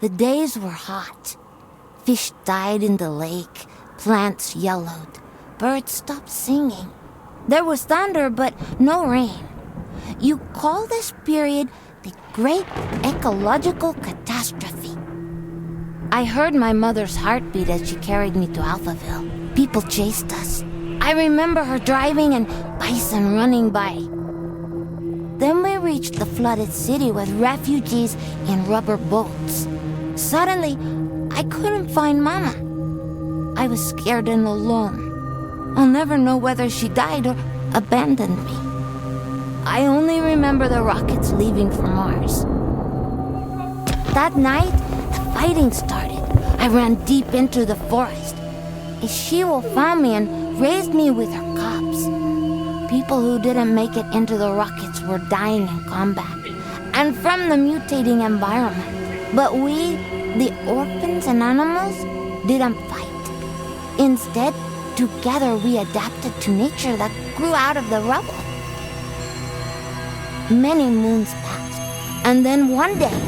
The days were hot. Fish died in the lake, plants yellowed, birds stopped singing. There was thunder, but no rain. You call this period the Great Ecological Catastrophe. I heard my mother's heartbeat as she carried me to Alphaville. People chased us. I remember her driving and bison running by. Then we reached the flooded city with refugees in rubber boats. Suddenly, I couldn't find Mama. I was scared and alone. I'll never know whether she died or abandoned me. I only remember the rockets leaving for Mars. That night, the fighting started. I ran deep into the forest. A she-wolf found me and raised me with her cubs. People who didn't make it into the rockets were dying in combat and from the mutating environment. But we, the orphans and animals, didn't fight. Instead, together we adapted to nature that grew out of the rubble. Many moons passed, and then one day,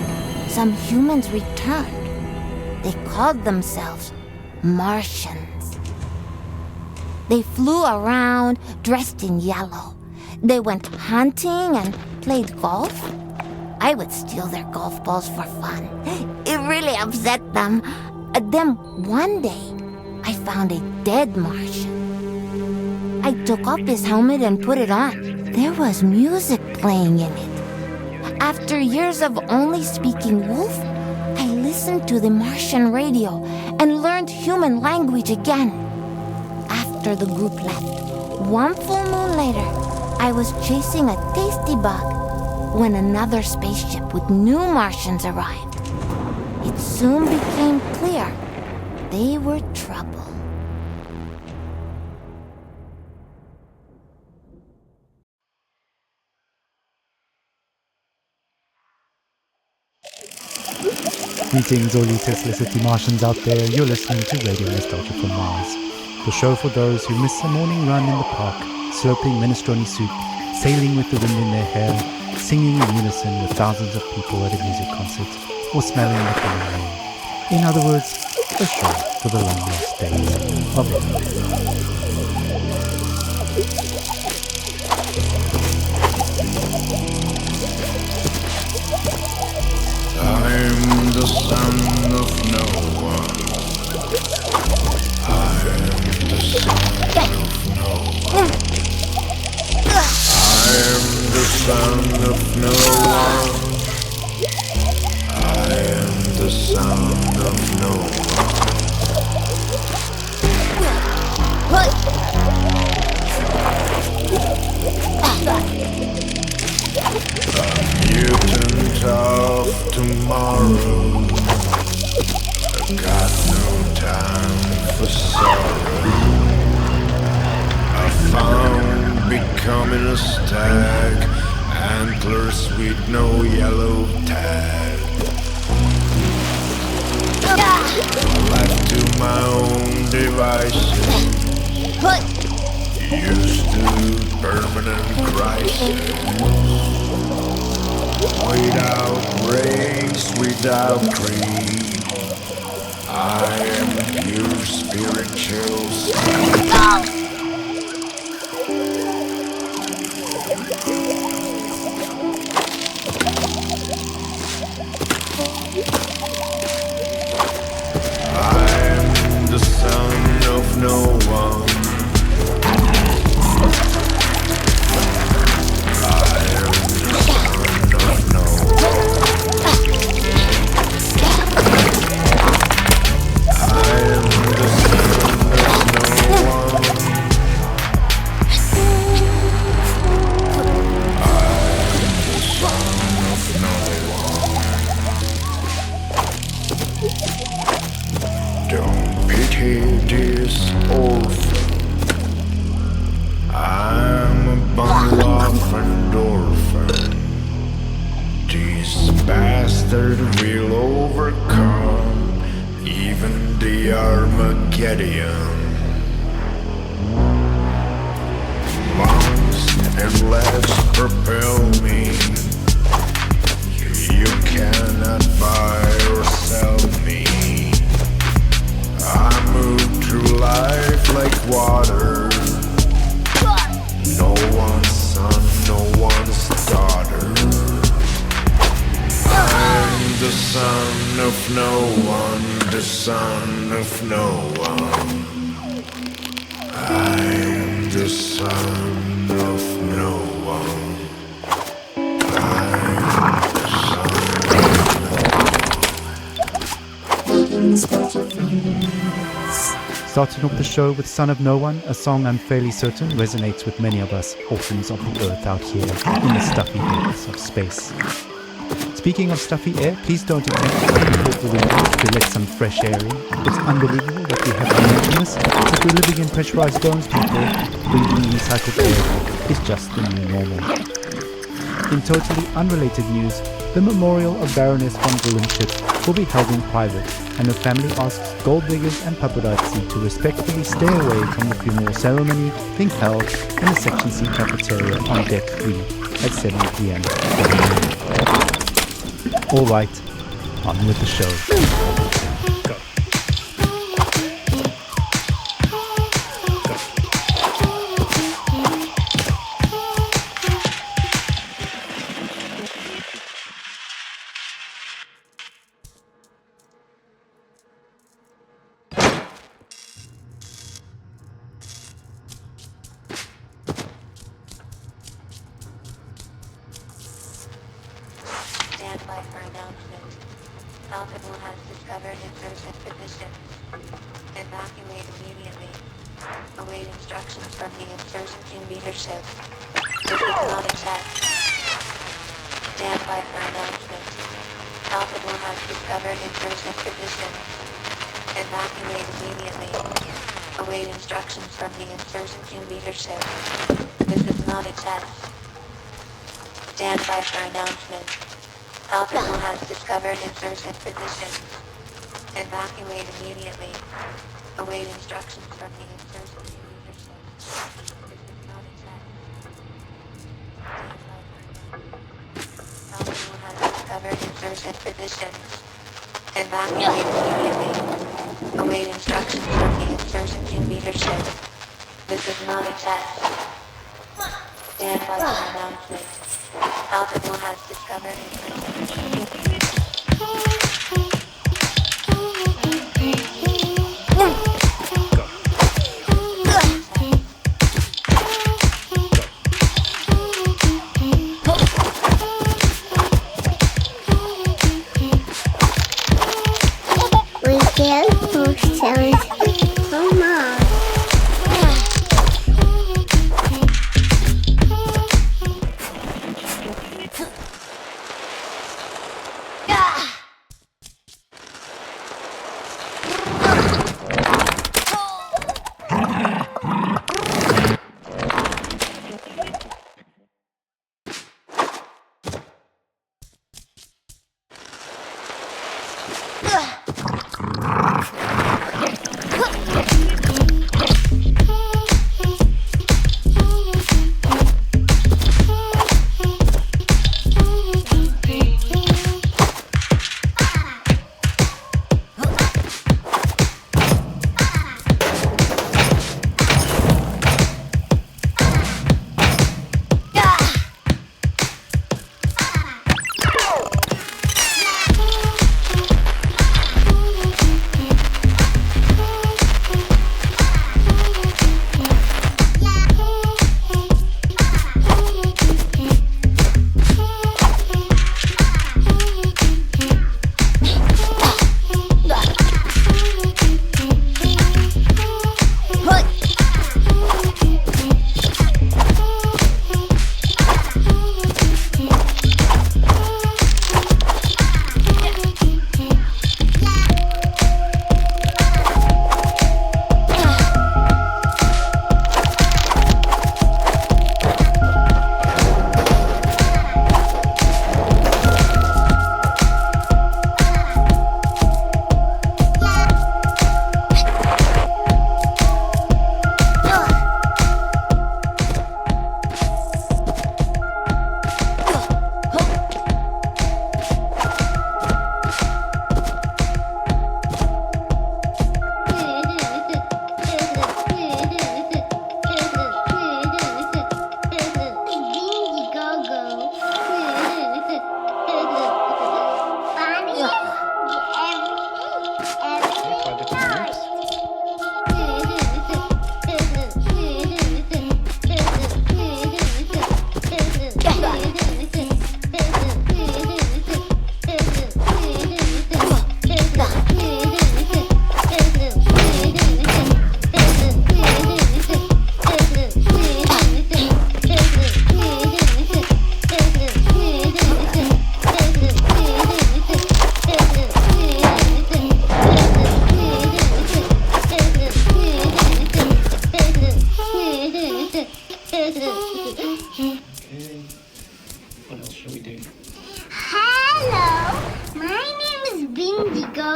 some humans returned. They called themselves Martians. They flew around dressed in yellow. They went hunting and played golf. I would steal their golf balls for fun. It really upset them. Then one day, I found a dead Martian. I took off his helmet and put it on. There was music playing in it. After years of only speaking wolf, I listened to the Martian radio and learned human language again. After the group left, one full moon later, I was chasing a tasty bug when another spaceship with new Martians arrived. It soon became clear they were trouble. Greetings, all you Tesla-city Martians out there. You're listening to Radio Nostalgia from Mars, the show for those who miss a morning run in the park, slurping minestrone soup, sailing with the wind in their hair, singing in unison with thousands of people at a music concert, or smelling the falling rain. In other words, a show for the long lost days of it. I'm the son of no one. I'm the son of no one. I'm the son of no one. I am the son of no A mutant of tomorrow. I got no time for sorrow. I found becoming a stag, antlers with no yellow tag. Left to my own devices, used to permanent crisis. Without race, without creed, I am pure spiritual speed. I'm the son of no one. Don't pity this orphan. I'm a bundle of endorphin. This bastard will overcome even the Armageddon. Lungs and legs propel me. You cannot buy or sell the son of no one, the son of no one. I am the son of no one. Starting off the show with Son of No One, a song I'm fairly certain resonates with many of us orphans of the earth out here in the stuffy depths of space. Speaking of stuffy air, please don't attempt to open the windows to let some fresh air in. It's unbelievable that we have to mention this, but we're living in pressurized domes, people. Breathing recycled air is just the new normal. In totally unrelated news, the memorial of Baroness von Gullenship will be held in private, and her family asks gold diggers and paparazzi to respectfully stay away from the funeral ceremony being held in the Section C cafeteria on Deck 3 at 7 p.m. Alright, on with the show.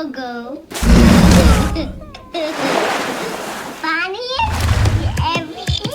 go. Funniest you ever seen.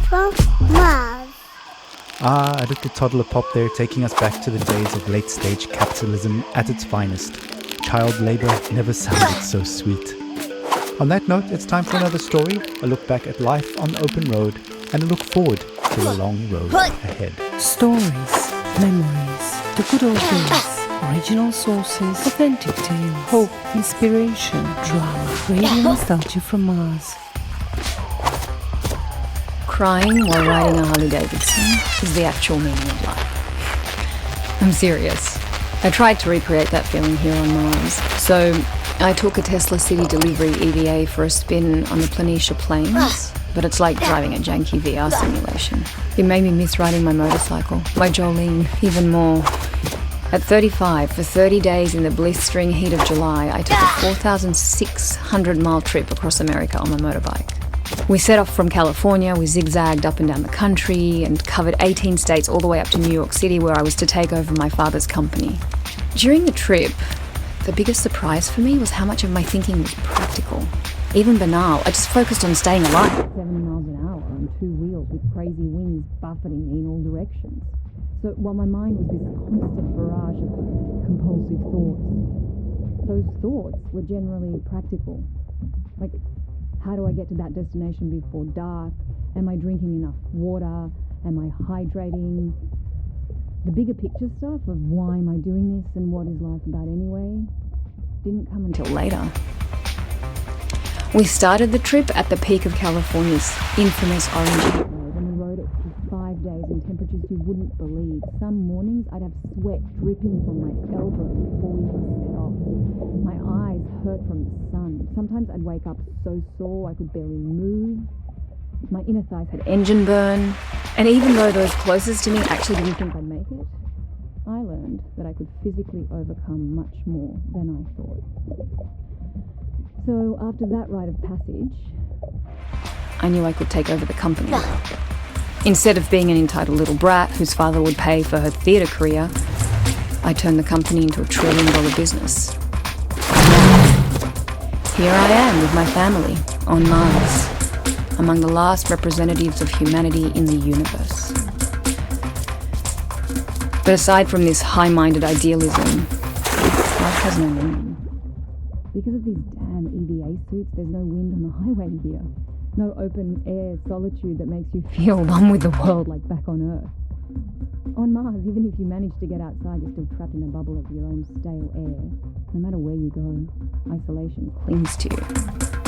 From Mars. Ah, a little toddler pop there, taking us back to the days of late-stage capitalism at its finest. Child labor never sounded so sweet. On that note, it's time for another story, a look back at life on the open road, and a look forward to the long road ahead. Stories, memories, the good old days, original sources, authentic tales, hope, inspiration, drama, radio nostalgia from Mars. Crying while riding a Harley Davidson is the actual meaning of life. I'm serious. I tried to recreate that feeling here on Mars. So I took a Tesla City Delivery EVA for a spin on the Planitia Plains, but it's like driving a janky VR simulation. It made me miss riding my motorcycle, my Jolene, even more. At 35, for 30 days in the blistering heat of July, I took a 4,600-mile trip across America on my motorbike. We set off from California, we zigzagged up and down the country and covered 18 states all the way up to New York City, where I was to take over my father's company. During the trip, the biggest surprise for me was how much of my thinking was practical, even banal. I just focused on staying alive. 70 miles an hour on two wheels with crazy winds buffeting me in all directions. So while my mind was this constant barrage of compulsive thoughts, those thoughts were generally practical. Like, how do I get to that destination before dark? Am I drinking enough water? Am I hydrating? The bigger picture stuff of why am I doing this and what is life about anyway didn't come until later. We started the trip at the peak of California's infamous orange heat wave, and we rode it for 5 days in temperatures you wouldn't believe. Some mornings I'd have sweat dripping from my elbows before we even set off. My eyes hurt from the sun. Sometimes I'd wake up so sore I could barely move. My inner thighs had engine burn. And even though those closest to me actually didn't think I'd make it, I learned that I could physically overcome much more than I thought. So after that rite of passage, I knew I could take over the company. Instead of being an entitled little brat whose father would pay for her theatre career, I turned the company into $1 trillion business. Here I am with my family on Mars, among the last representatives of humanity in the universe. But aside from this high-minded idealism, life has no meaning. Because of these damn EVA suits, there's no wind on the highway here. No open-air solitude that makes you feel one with the world like back on Earth. On Mars, even if you manage to get outside, you're still trapped in a bubble of your own stale air. No matter where you go, isolation clings to you.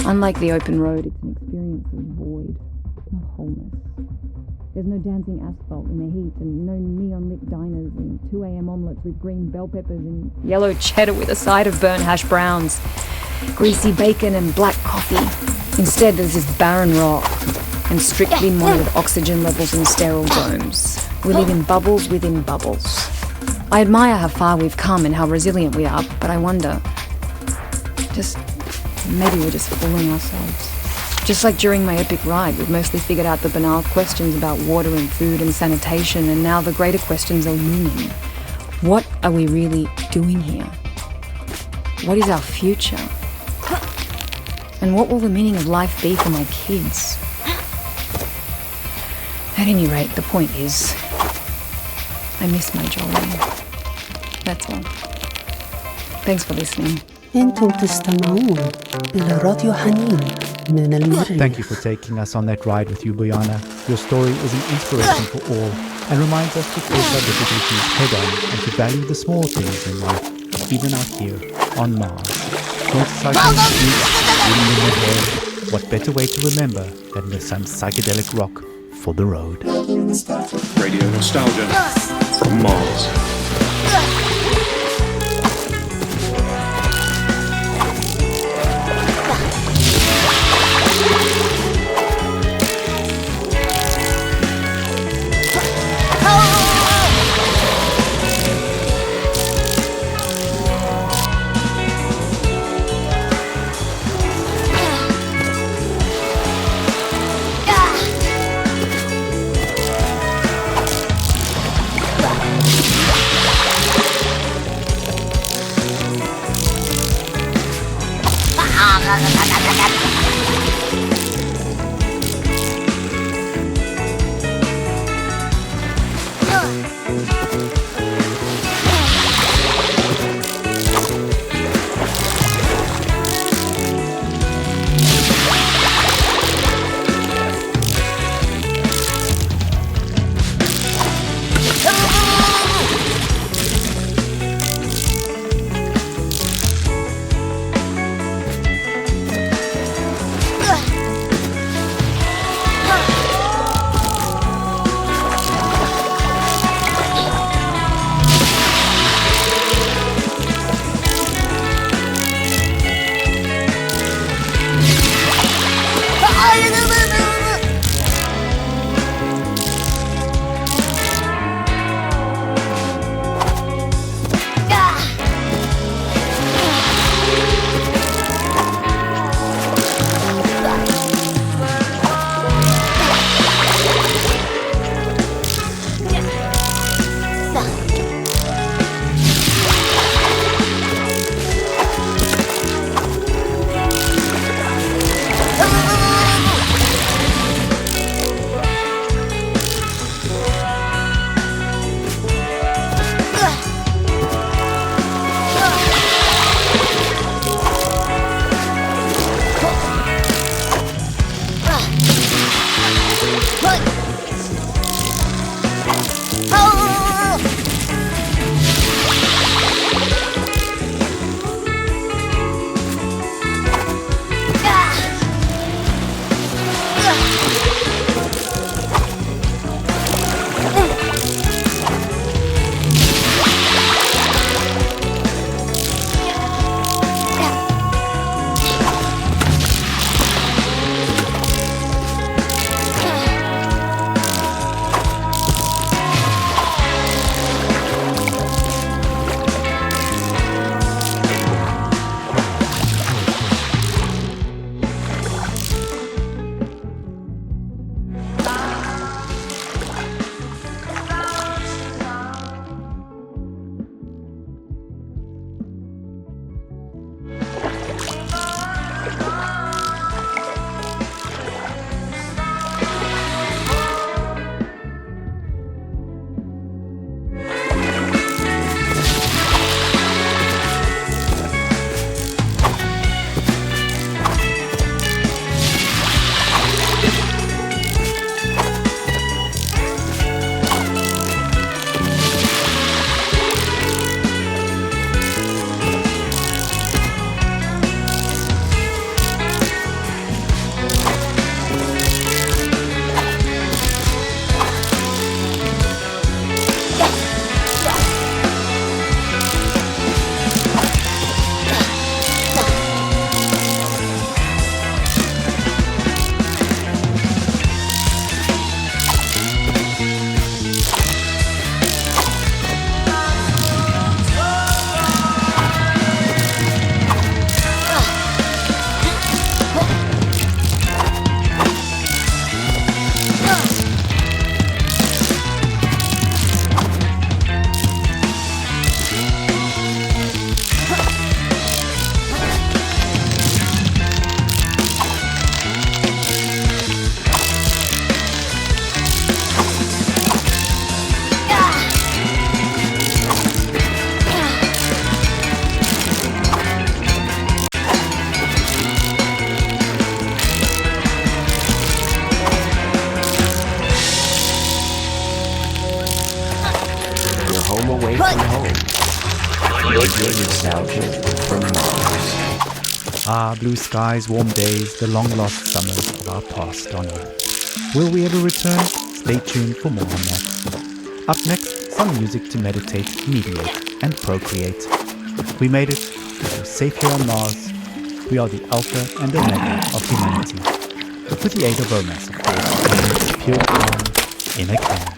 Unlike the open road, it's an experience of void, not wholeness. There's no dancing asphalt in the heat and no neon-lit diners and 2 a.m. omelettes with green bell peppers and yellow cheddar with a side of burnt hash browns, greasy bacon and black coffee. Instead, there's this barren rock and strictly monitored oxygen levels in sterile domes. We live in bubbles within bubbles. I admire how far we've come and how resilient we are, but I wonder, maybe we're just fooling ourselves. Just like during my epic ride, we've mostly figured out the banal questions about water and food and sanitation, and now the greater questions are looming. What are we really doing here? What is our future? And what will the meaning of life be for my kids? At any rate, the point is, I miss my Jolene. That's all. Thanks for listening. انتم تستمعون إلى راديو حنين من المريخ. Thank you for taking us on that ride with you, Bojana. Your story is an inspiration for all and reminds us to face our difficulties head on and to value the small things in life. even out here on Mars. Motorcycles, jeeps, wind in the hair. What better way to remember than with some psychedelic rock for the road? Radio nostalgia from Mars. home away from home. Nostalgia from Mars. Ah, blue skies, warm days, the long-lost summers of our past on Earth. Will we ever return? Stay tuned for more on that. Up next, some music to meditate, mediate, and procreate. We made it. We're safe here on Mars. We are the alpha and omega of humanity. With the aid of romance, of course, it's pure calm in a can.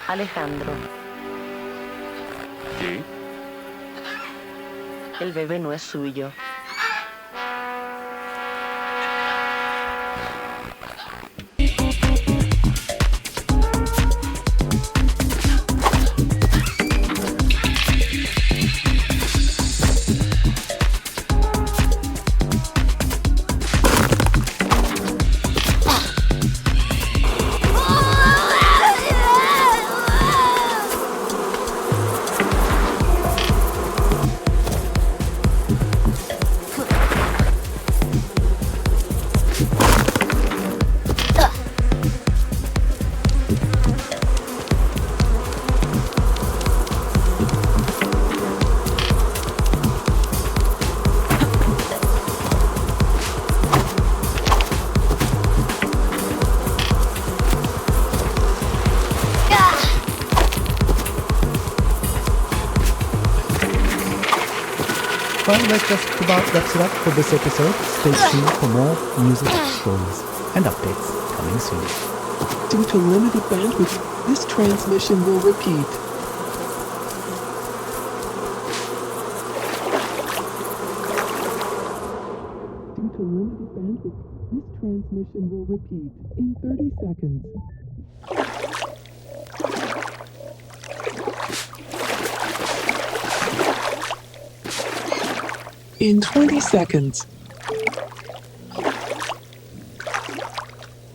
Alejandro. ¿Sí? El bebé no es suyo. that just about wraps it up for this episode. Stay tuned for more music, stories, and updates coming soon. Due to limited bandwidth, this transmission will repeat. Due to limited bandwidth, this transmission will repeat in 30 seconds. In 20 seconds.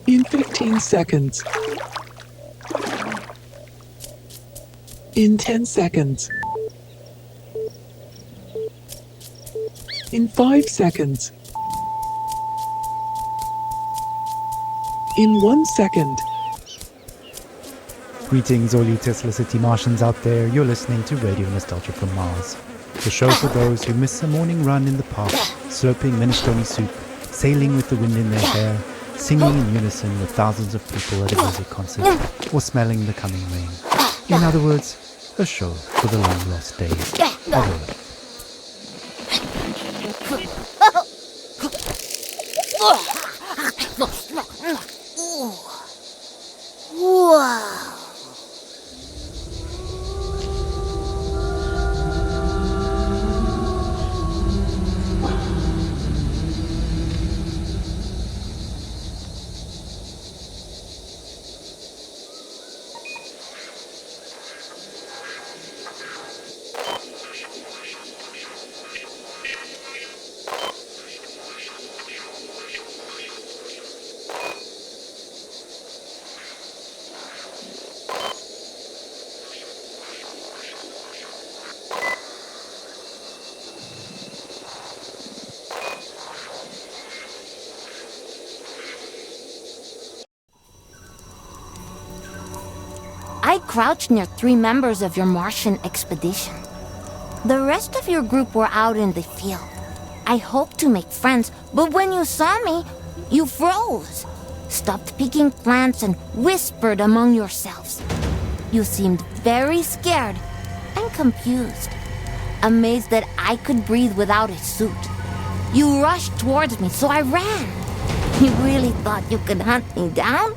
In 15 seconds. In 10 seconds. In 5 seconds. In 1 second. Greetings, all you Tesla City Martians out there. You're listening to Radio Nostalgia from Mars, the show for those who miss a morning run in the park, slurping minestrone soup, sailing with the wind in their hair, singing in unison with thousands of people at a music concert, or smelling the coming rain. In other words, a show for the long lost days of Earth. Wow. I crouched near 3 members of your Martian expedition. The rest of your group were out in the field. I hoped to make friends, but when you saw me, you froze, stopped picking plants and whispered among yourselves. You seemed very scared and confused, amazed that I could breathe without a suit. You rushed towards me, so I ran. You really thought you could hunt me down?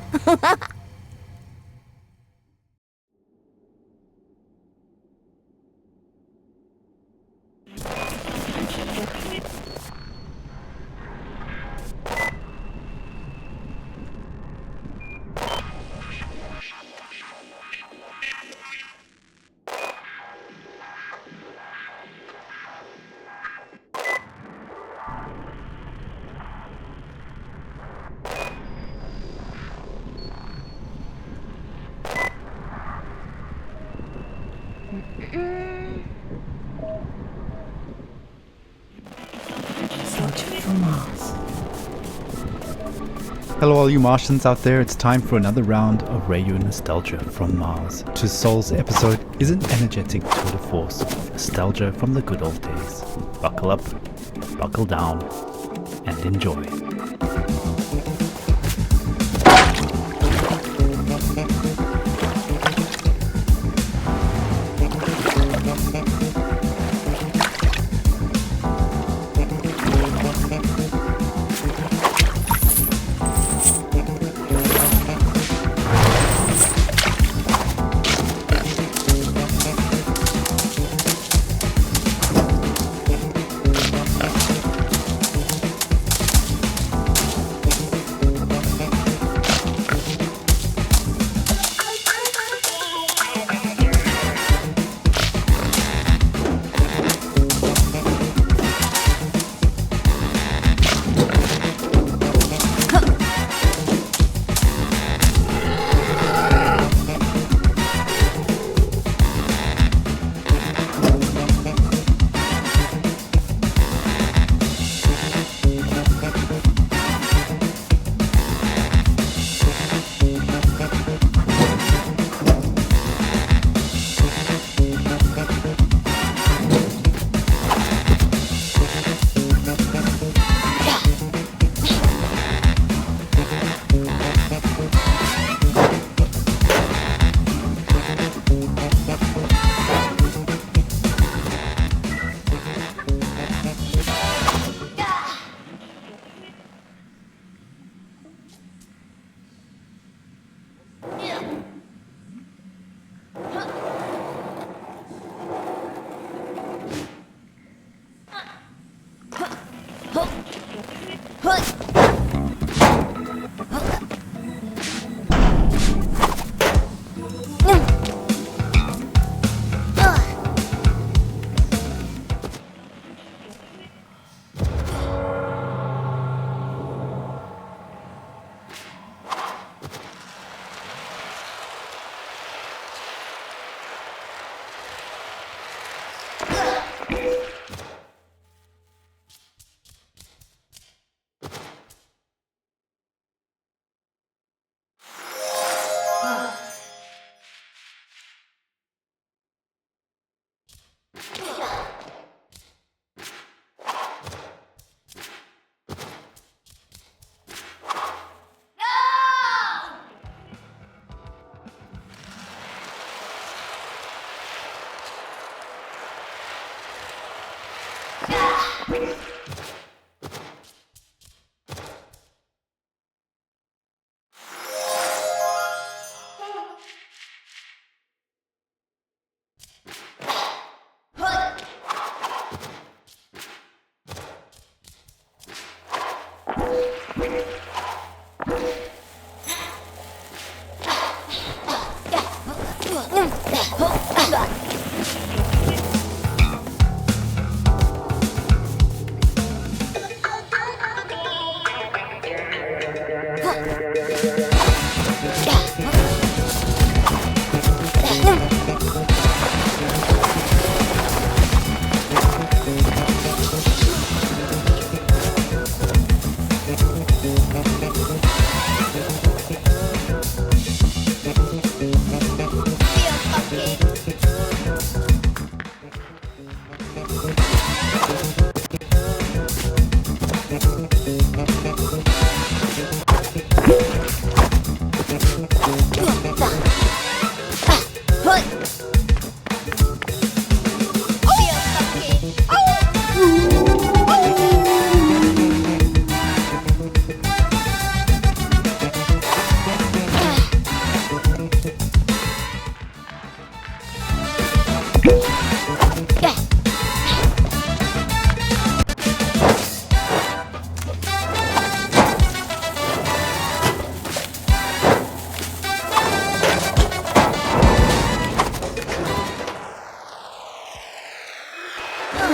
Hello all you Martians out there, it's time for another round of Radio Nostalgia from Mars. Today's Soul's episode is an energetic tour de force of nostalgia from the good old days. Buckle up, buckle down, and enjoy.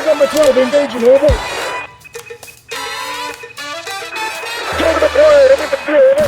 Number 12, engaging over. Target acquired, infantry over.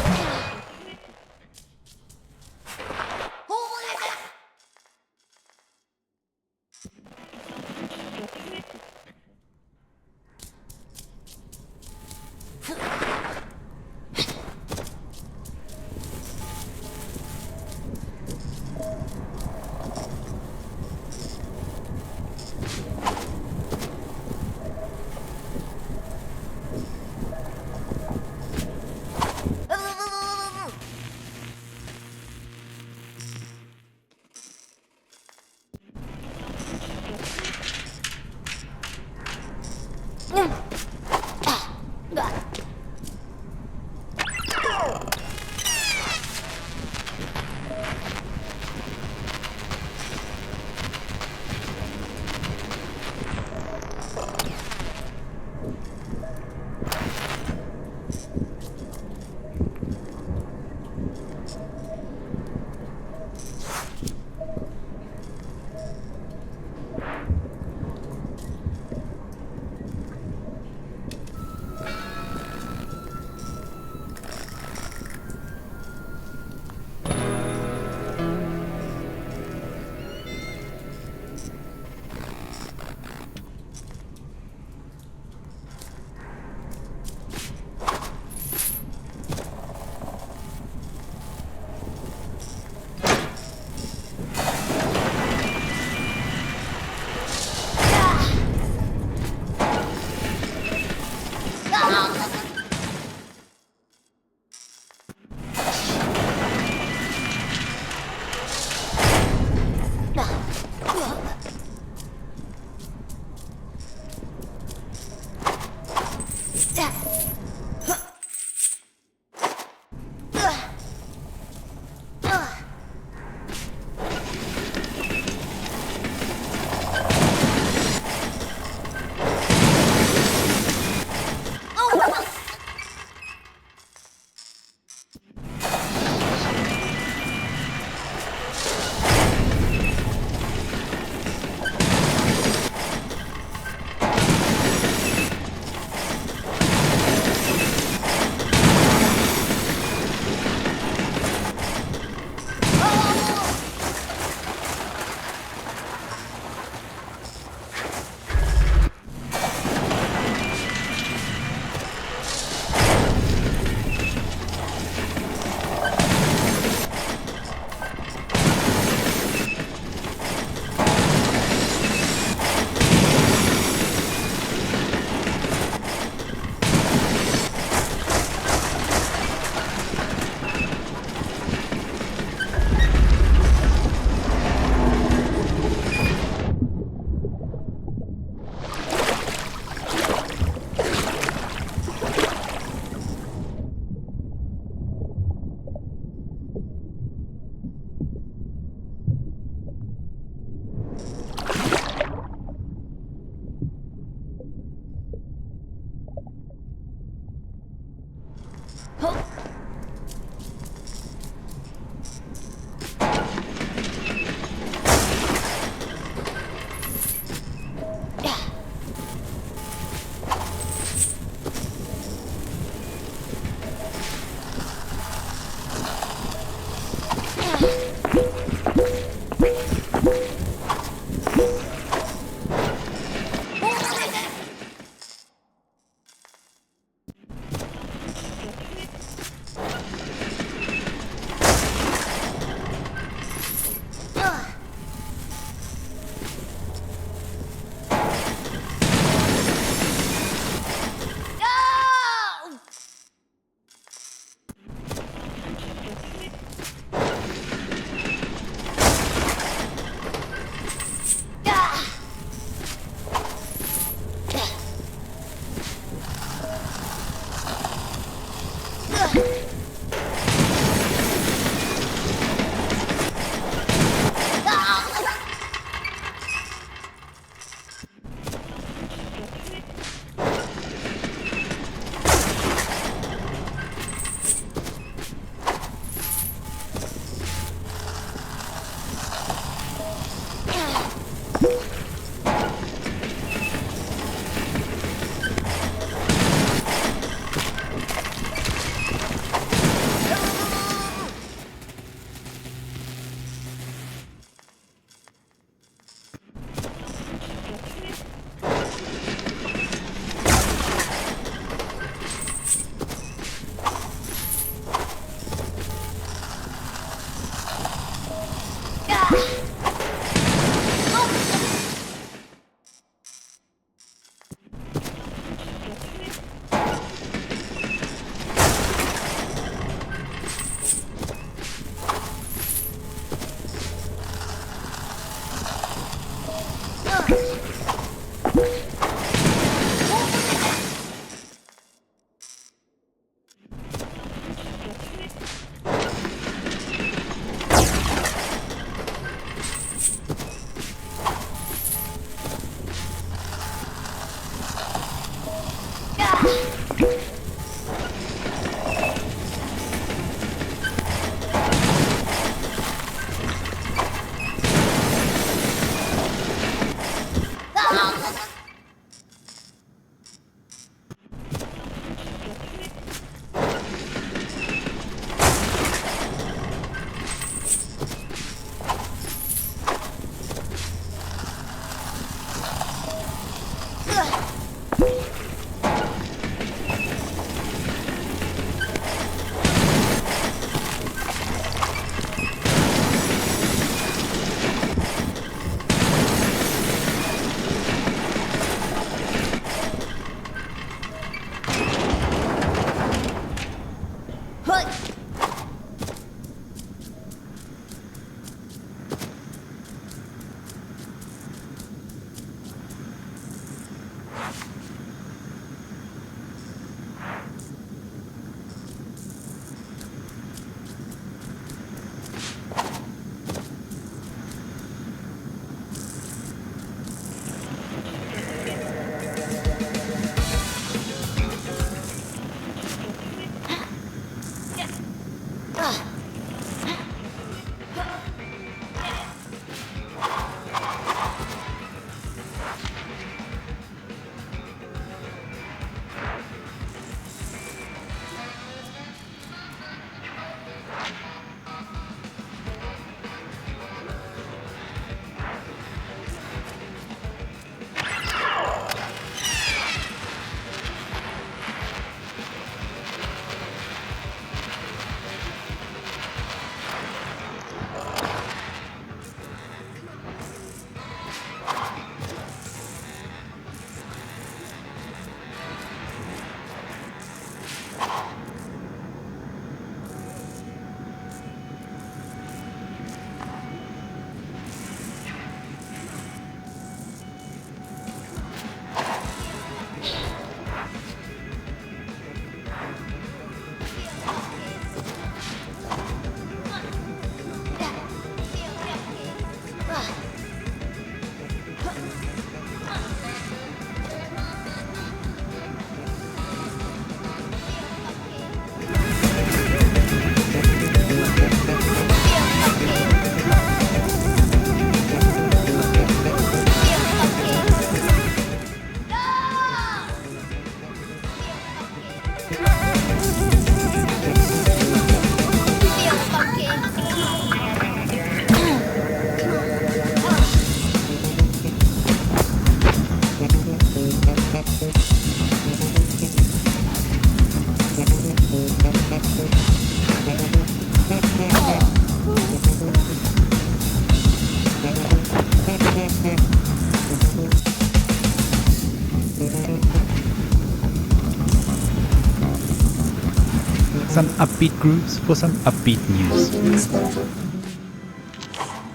Some upbeat grooves for some upbeat news.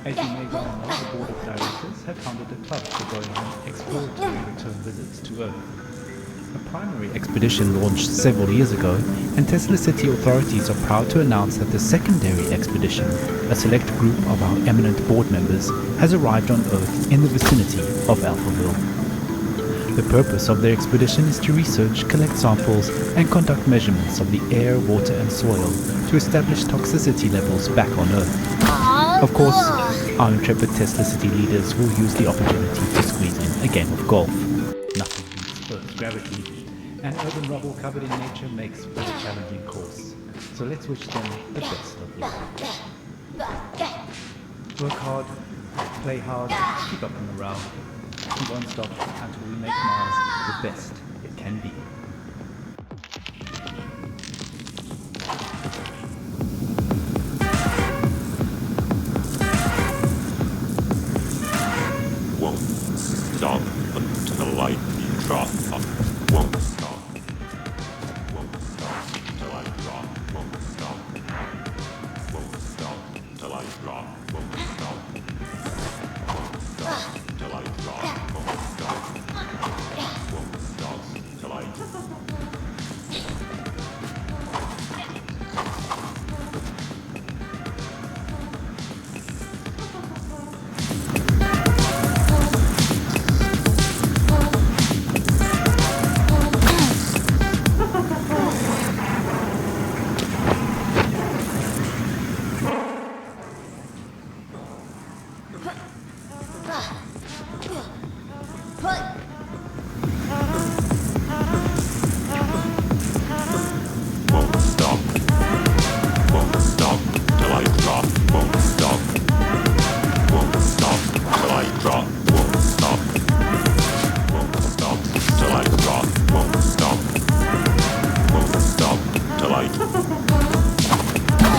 As you may well know, the board of directors have founded a club for going on exploratory return visits to Earth. A primary expedition launched several years ago, and Tesla City authorities are proud to announce that the secondary expedition, a select group of our eminent board members, has arrived on Earth in the vicinity of Alphaville. The purpose of their expedition is to research, collect samples, and conduct measurements of the air, water, and soil to establish toxicity levels back on Earth. Of course, our intrepid Tesla City leaders will use the opportunity to squeeze in a game of golf. Nothing beats Earth's gravity, and urban rubble covered in nature makes for a challenging course. So let's wish them the best of luck. Work hard, play hard, keep up the morale. We won't stop until we make Mars the best it can be. Won't stop until the light you drop up. Won't stop. Won't stop till I drop. Won't stop. Won't stop till I drop. Won't stop. Won't stop till I drop. Won't stop. Won't stop till I drop. Won't stop. Won't stop till I drop. Won't stop. Won't stop till I drop. Won't stop. Won't stop till I drop. Won't stop. Won't stop till I drop. Till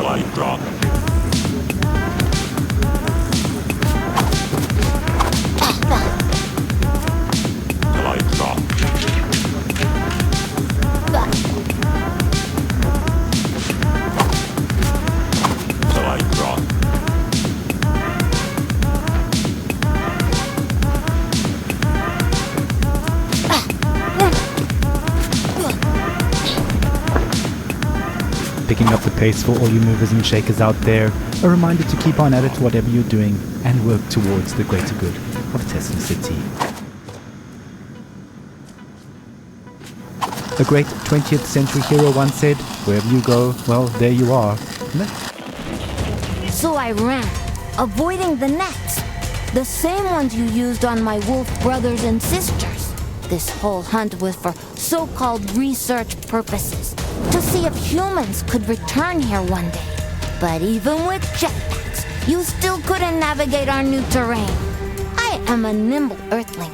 I Picking up the pace for all you movers and shakers out there, a reminder to keep on at it whatever you're doing and work towards the greater good of Tesla City. A great 20th century hero once said, wherever you go, well, there you are. So I ran, avoiding the nets. The same ones you used on my wolf brothers and sisters. This whole hunt was for so-called research purposes, to see if humans could return here one day. But even with jetpacks, you still couldn't navigate our new terrain. I am a nimble earthling,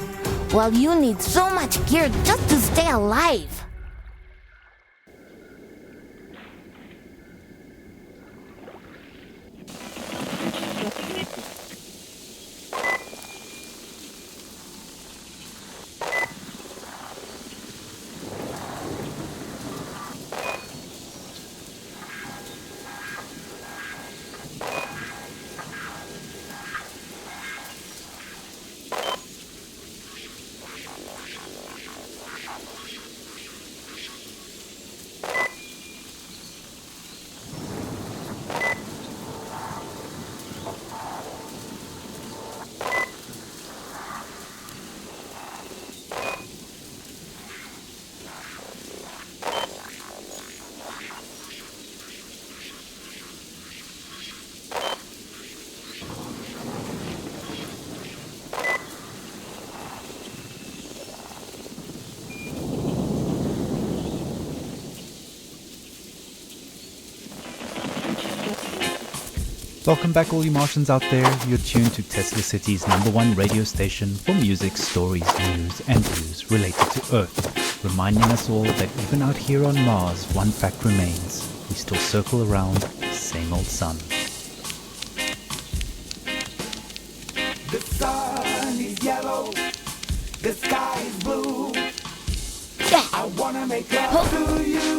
while you need so much gear just to stay alive. Welcome back, all you Martians out there. You're tuned to Tesla City's #1 radio station for music, stories, news, and views related to Earth, reminding us all that even out here on Mars, one fact remains: we still circle around the same old sun. The sun is yellow, the sky is blue. I wanna make love to you.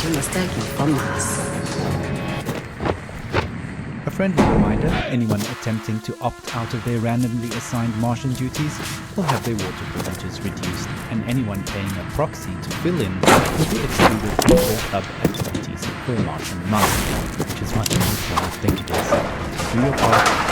to mistake you for Mars. A friendly reminder, anyone attempting to opt out of their randomly assigned Martian duties will have their water privileges reduced, and anyone paying a proxy to fill in will be excluded from all club activities for a Martian month, which is much more than I think it is. Do your part.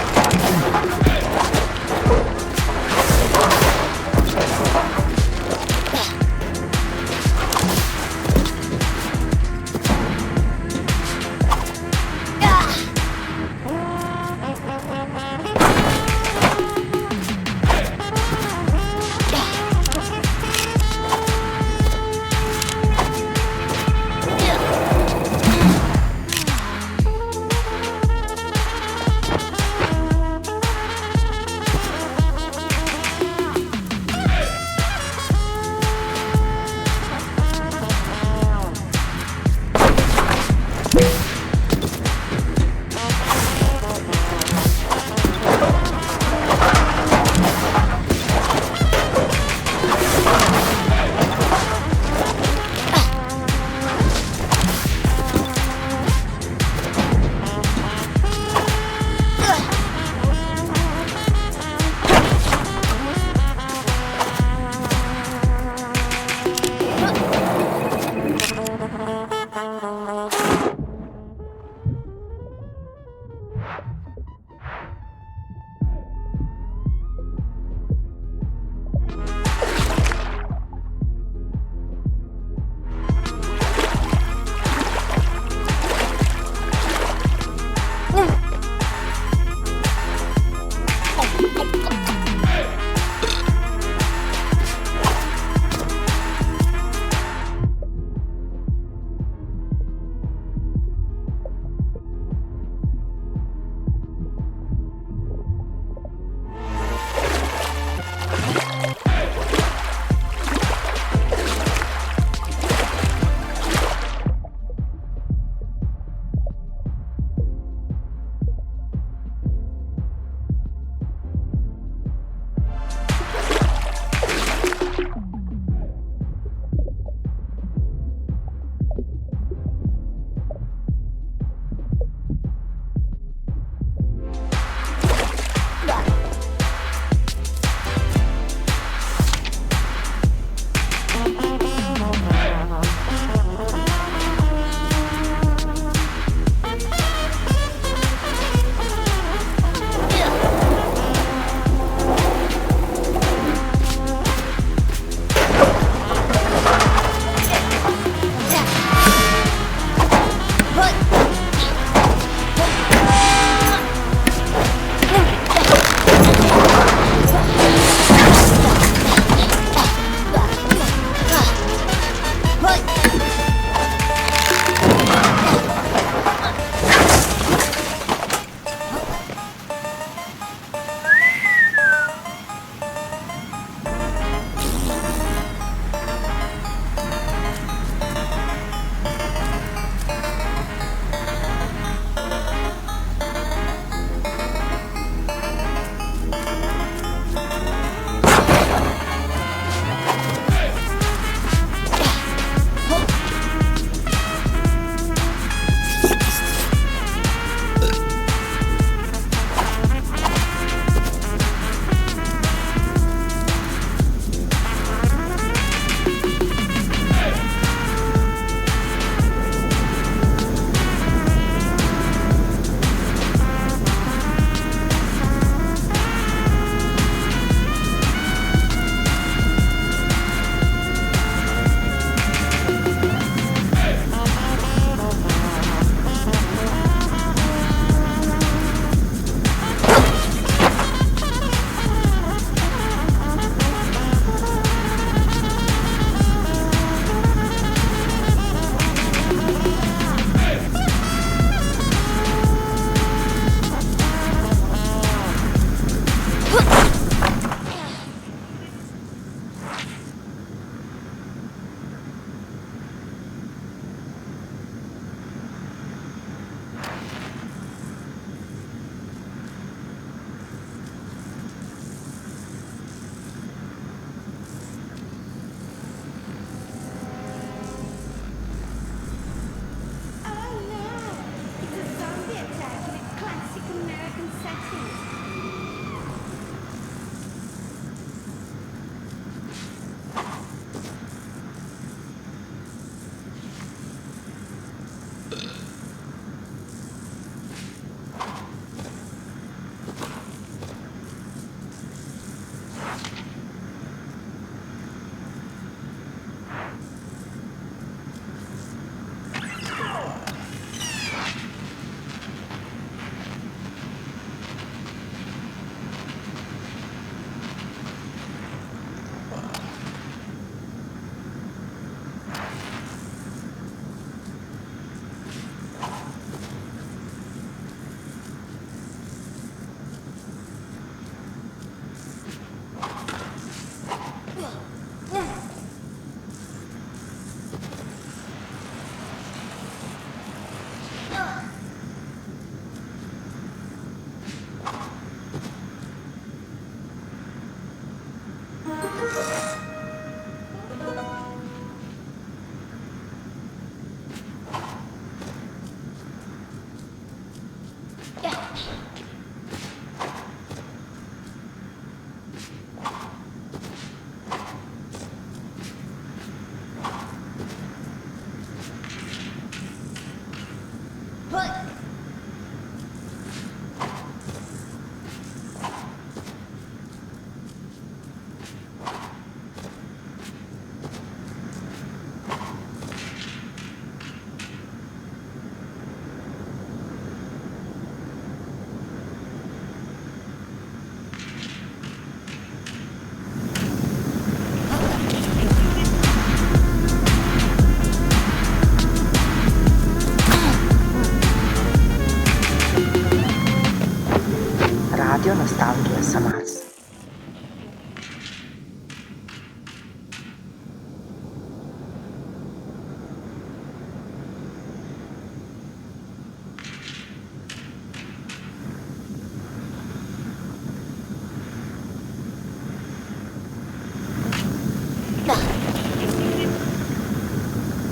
Radio Nostalgia sa Mars.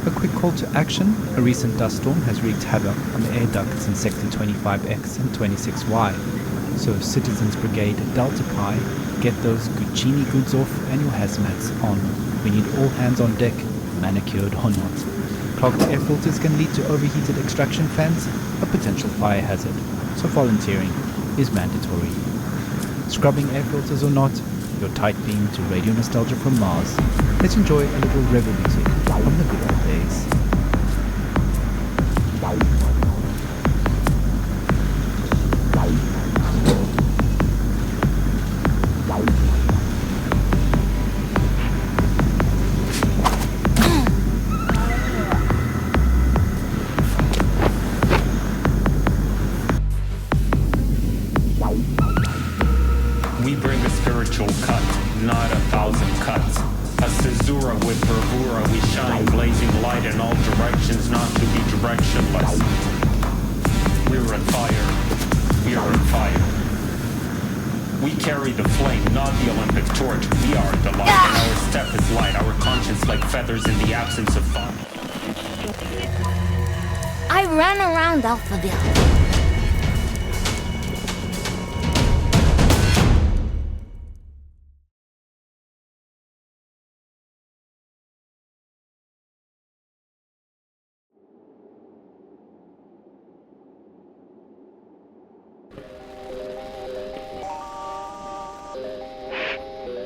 A quick call to action. A recent dust storm has wreaked havoc on the air ducts in Sector 25X and 26Y. So Citizens Brigade Delta Pi, get those Guccini goods off and your hazmats on. We need all hands on deck, manicured or not. Clogged air filters can lead to overheated extraction fans, a potential fire hazard. So volunteering is mandatory. Scrubbing air filters or not, you're tight beamed to Radio Nostalgia from Mars. Let's enjoy a little rebel music from the good old days. We bring a spiritual cut, not 1,000 cuts. A caesura with bravura, we shine blazing light in all directions, not to be directionless. We're on fire, we are on fire. We carry the flame, not the Olympic torch. We are the light, and our step is light, our conscience like feathers in the absence of fun. I ran around Alphaville.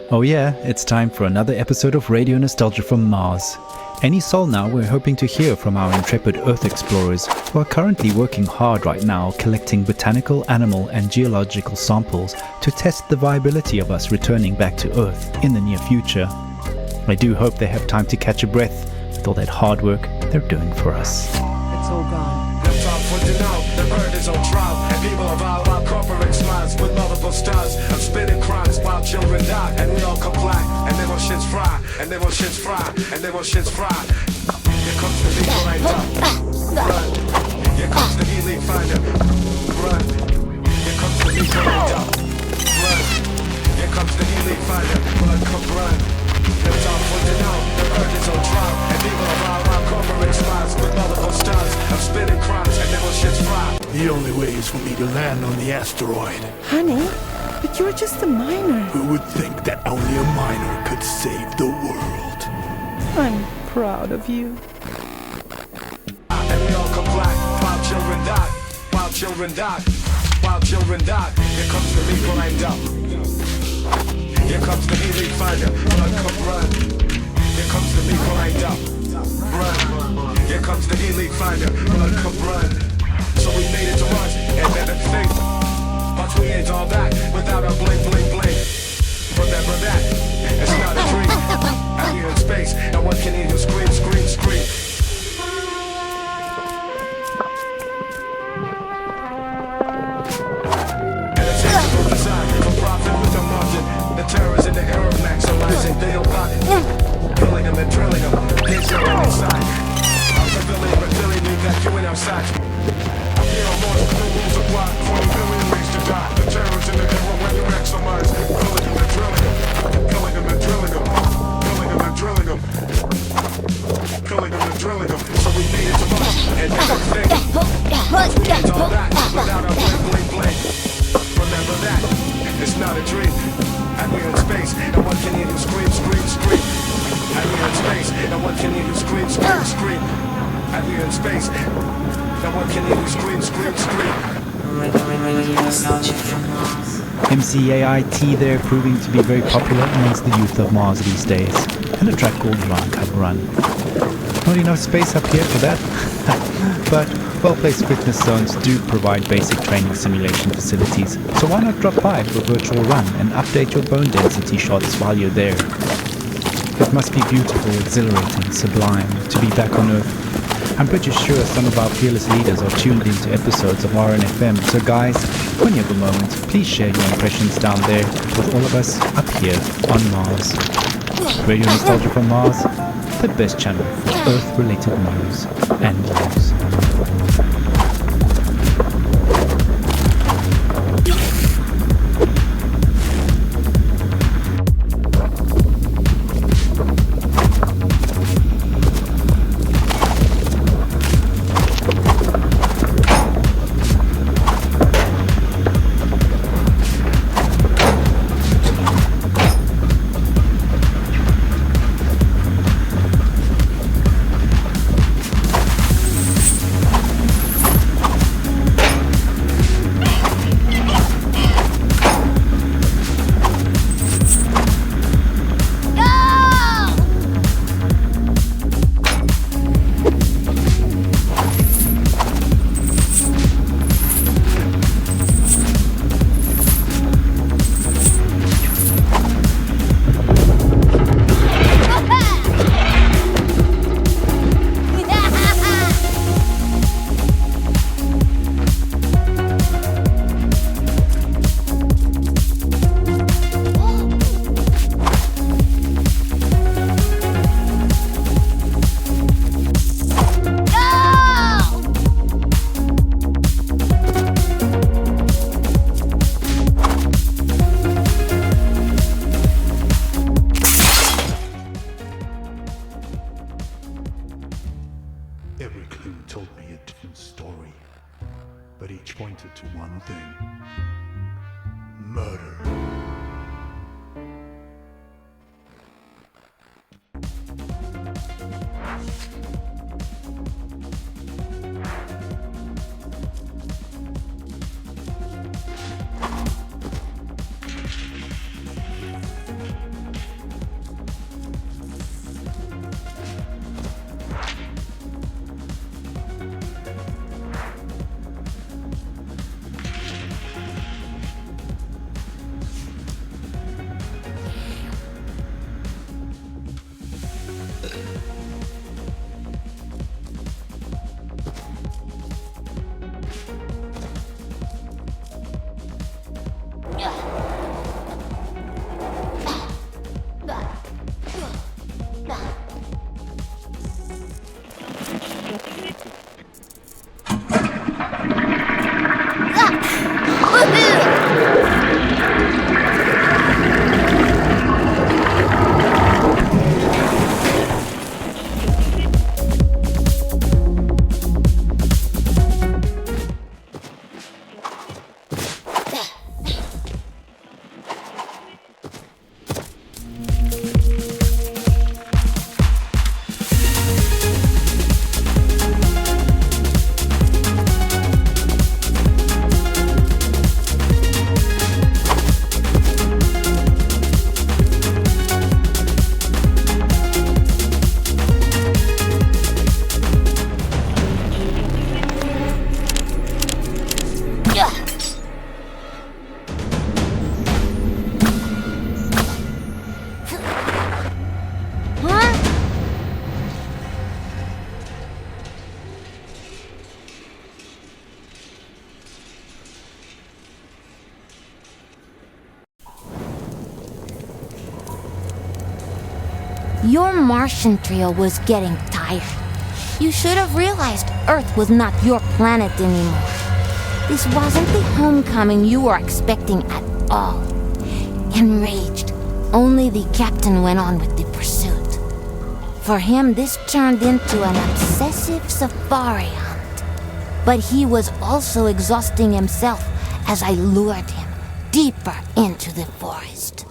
Oh yeah, it's time for another episode of Radio Nostalgia from Mars. Any soul now, we're hoping to hear from our intrepid Earth explorers who are currently working hard right now collecting botanical, animal and geological samples to test the viability of us returning back to Earth in the near future. I do hope they have time to catch a breath with all that hard work they're doing for us. It's all gone. The bird is on trial, and people are vile while corporate smiles with multiple stars of spinning crimes while children die, and we all comply, and then our shit's fry, and then our shit's fry, and then our shit's fry. Here comes the legal right now. Run. Here comes the elite finder. Run. Here comes the legal right now. Run. Here comes the elite finder. Run, come run. The top pointed out, the bird is on trial, and people are vile while corporate smiles with multiple stars of spinning crimes, and then our shit's fry. The only way is for me to land on the asteroid. Honey, but you're just a miner. Who would think that only a miner could save the world? I'm proud of you. And we all comply while children die, while children die, while children die. Here comes the legal lined up. Here comes the elite finder. Run, come run. Here comes the legal lined up. Run. Here comes the elite finder. Run, come run. So we made it to Mars and then a thing. But we ain't all that without our bling bling bling. Remember that, it's not a dream. Out here in space, and one can hear you scream, scream, scream. And it's a design for profit with the margin. The terrors in the air of maximizing, they don't got it. Killing them and drilling them, there's your inside. I'm the villain, but Billy knew that you went outside. Here on Mars, the rules apply. 20 billion ways to die. The terrors in the air when you maximize. Killing them and drilling them. Killing them and drilling them. Killing them and drilling them. Killing them and drilling them. So we made it to Mars and everything. We ain't all that without our bling bling bling. Remember that, it's not a dream. And we're in space, and one can hear you scream, scream, scream. And we're in space, and one can hear you scream, scream, scream. And we're in space. Now one can hear you scream, scream, scream. MCAIT there proving to be very popular amongst the youth of Mars these days, and a track called Run Come Run. Not enough space up here for that, but well-placed fitness zones do provide basic training simulation facilities, so why not drop by for a virtual run and update your bone density shots while you're there. It must be beautiful, exhilarating, sublime to be back on Earth. I'm pretty sure some of our fearless leaders are tuned into episodes of RNFM, so guys, when you have a moment, please share your impressions down there with all of us up here on Mars. Radio Nostalgia from Mars, the best channel for Earth-related news and views. Your Martian trio was getting tired. You should have realized Earth was not your planet anymore. This wasn't the homecoming you were expecting at all. Enraged, only the captain went on with the pursuit. For him, this turned into an obsessive safari hunt. But he was also exhausting himself as I lured him deeper into the forest.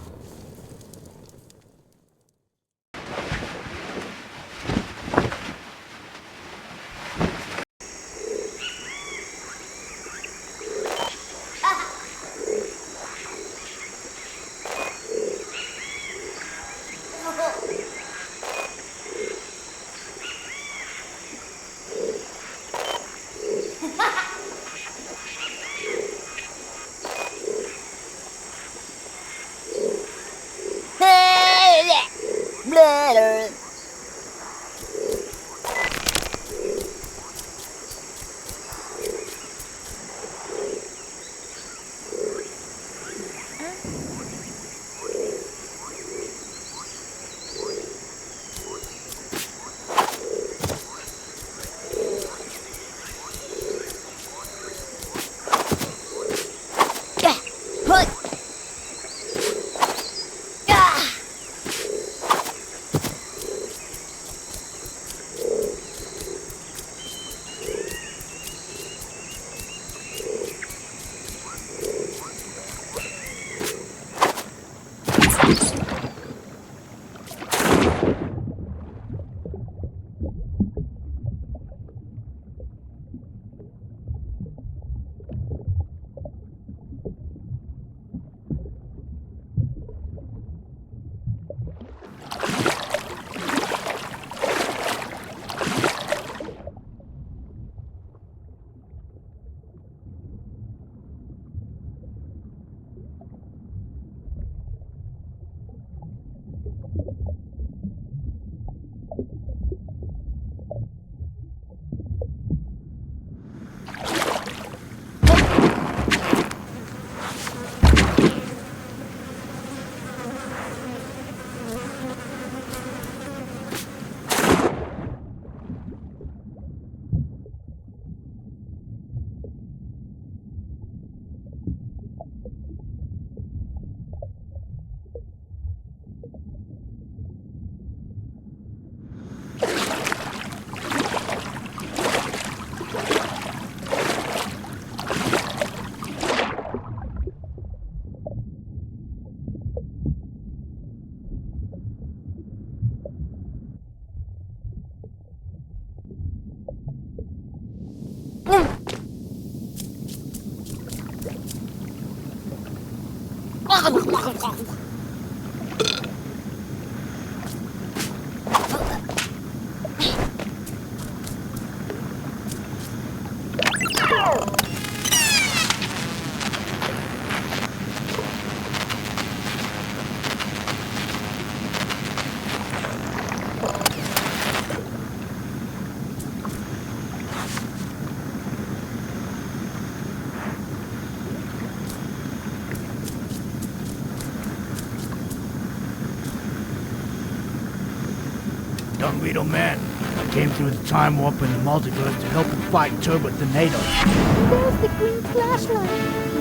Young Rito man, I came through the time warp and the multiverse to help him fight Turbo Tornado. There's the green flashlight.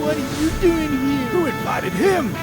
What are you doing here? Who invited him?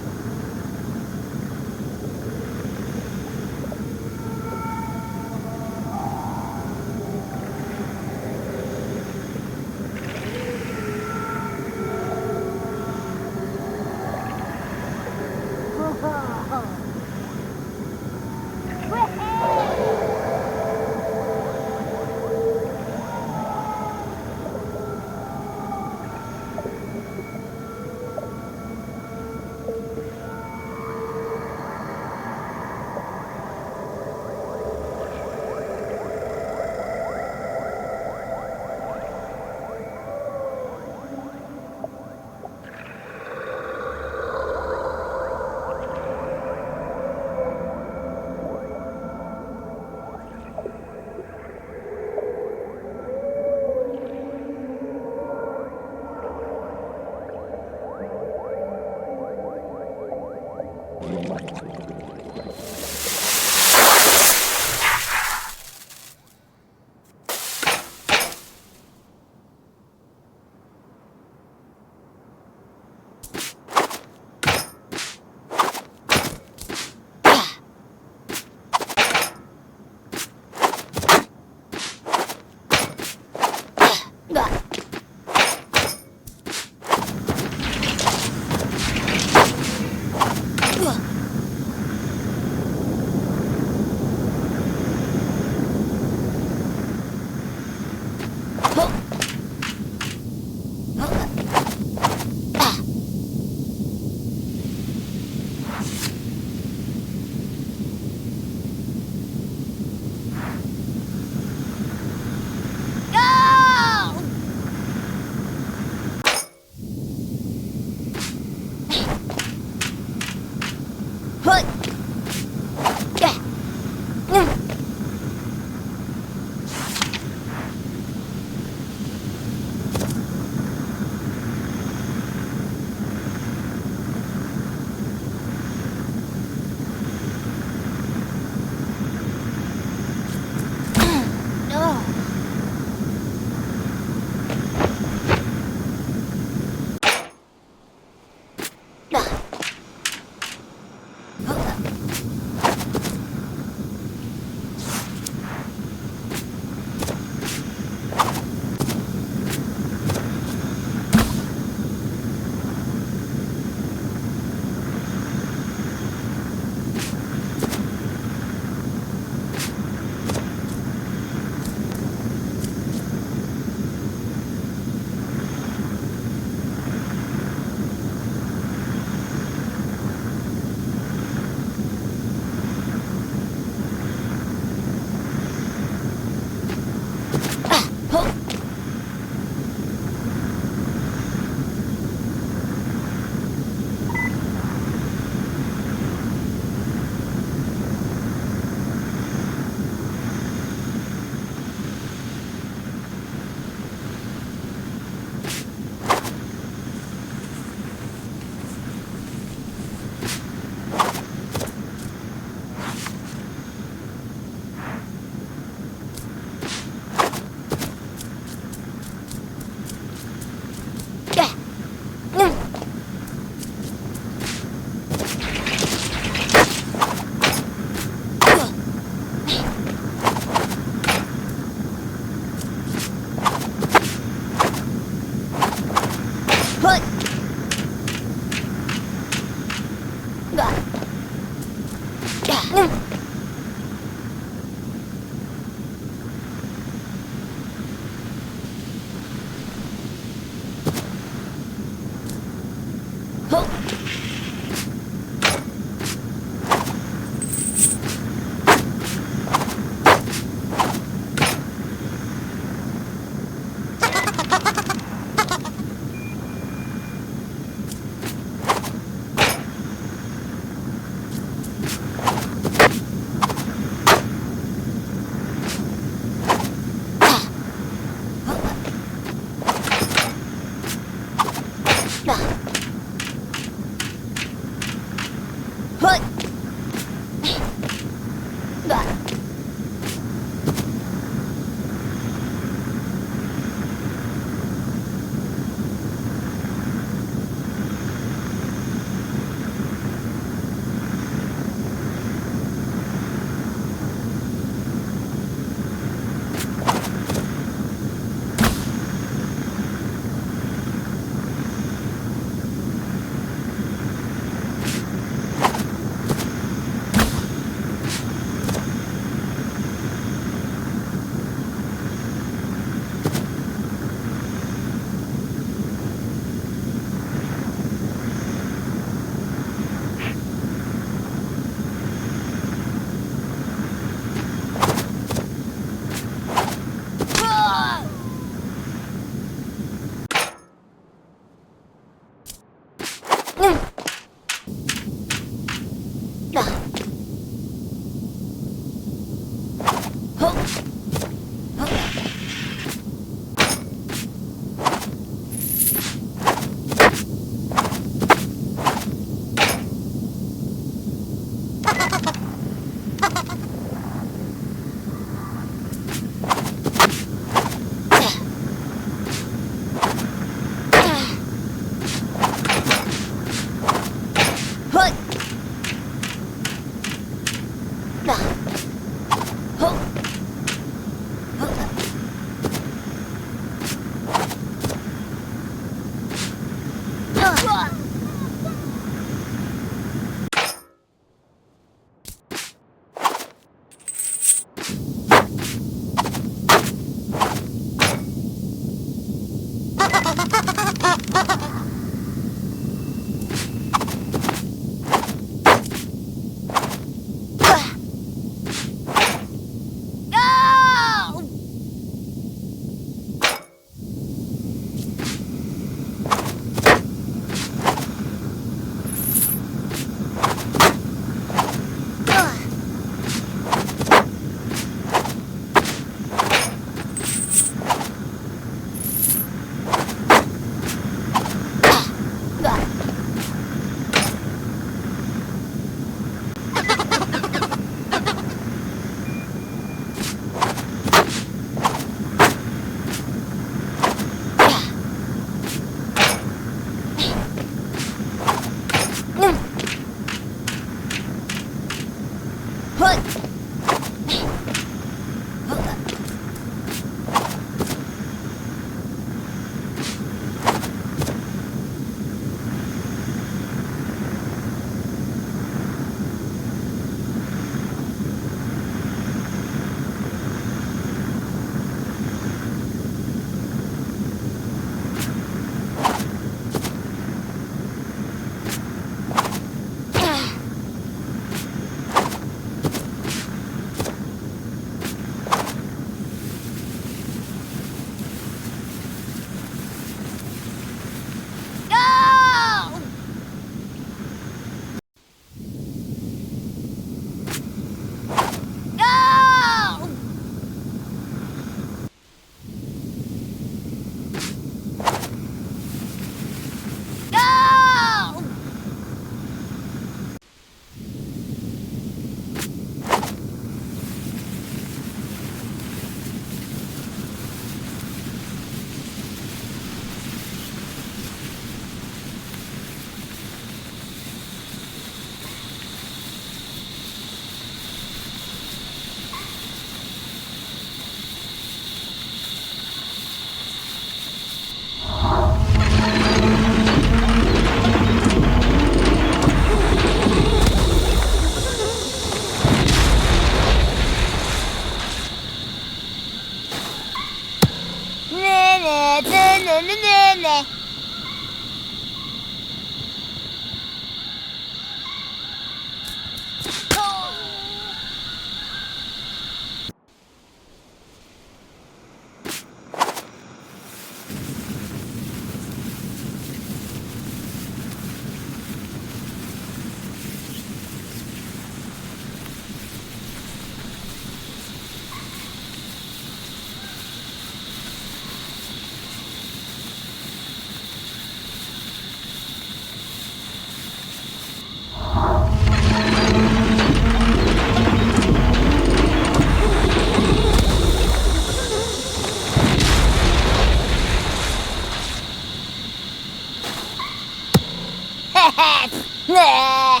Nah.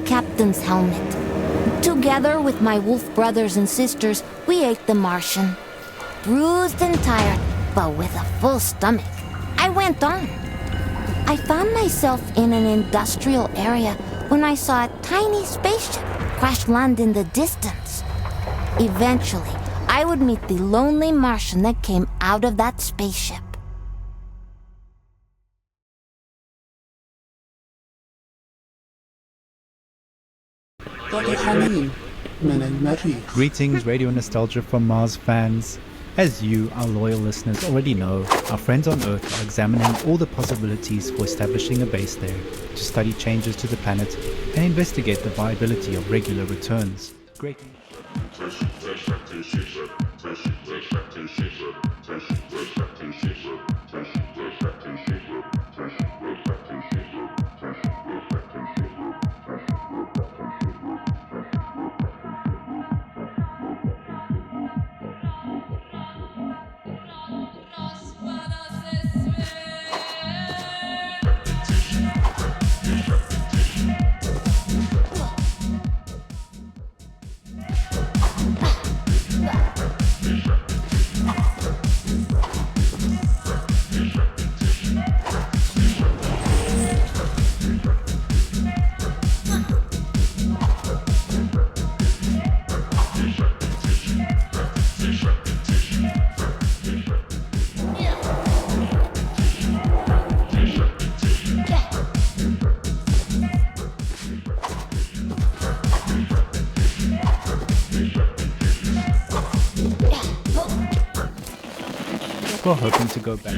Captain's helmet. Together with my wolf brothers and sisters, we ate the Martian. Bruised and tired, but with a full stomach, I went on. I found myself in an industrial area when I saw a tiny spaceship crash land in the distance. Eventually, I would meet the lonely Martian that came out of that spaceship. Greetings, Radio Nostalgia from Mars fans. As you, our loyal listeners, already know, our friends on Earth are examining all the possibilities for establishing a base there to study changes to the planet and investigate the viability of regular returns. Great. We're hoping to go back.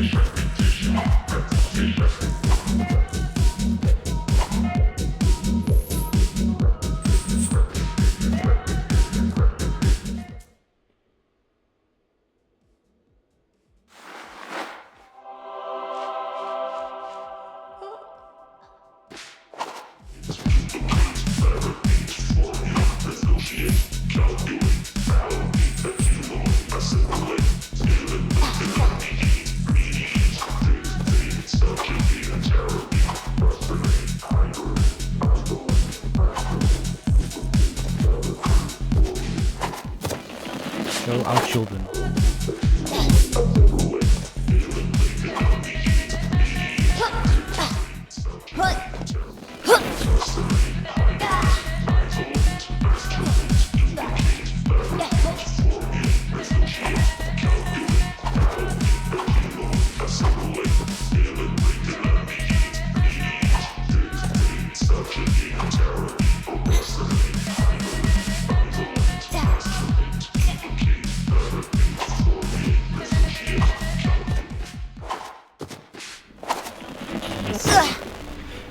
children.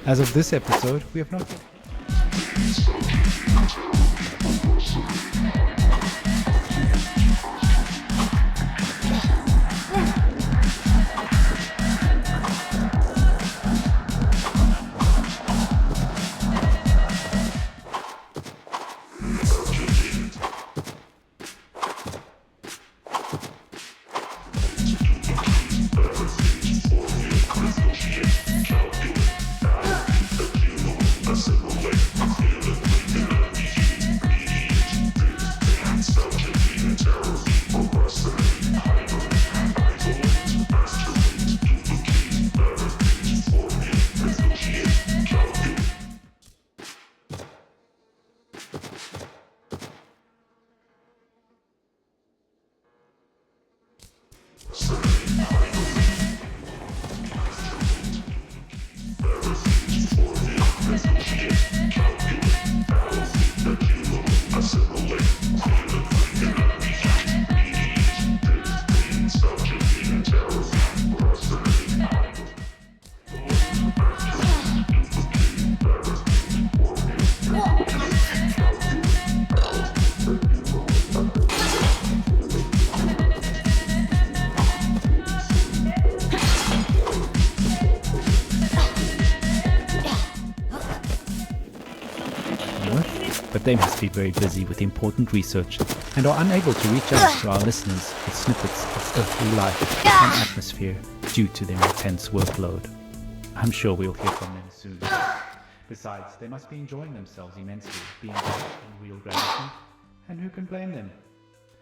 As of this episode, we have not... But they must be very busy with important research and are unable to reach out to our listeners with snippets of earthly life and atmosphere due to their intense workload. I'm sure we'll hear from them soon. Besides, they must be enjoying themselves immensely, being in real gratitude, and who can blame them?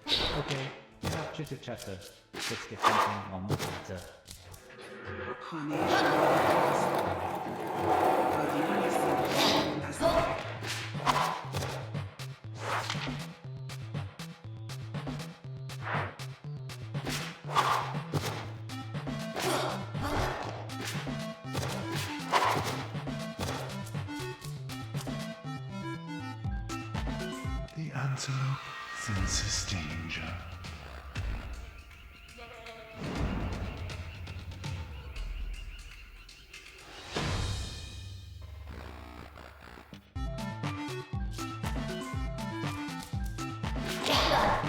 Okay, enough chitter-chatter. Let's get something on the platter. The antelope senses danger. Yeah.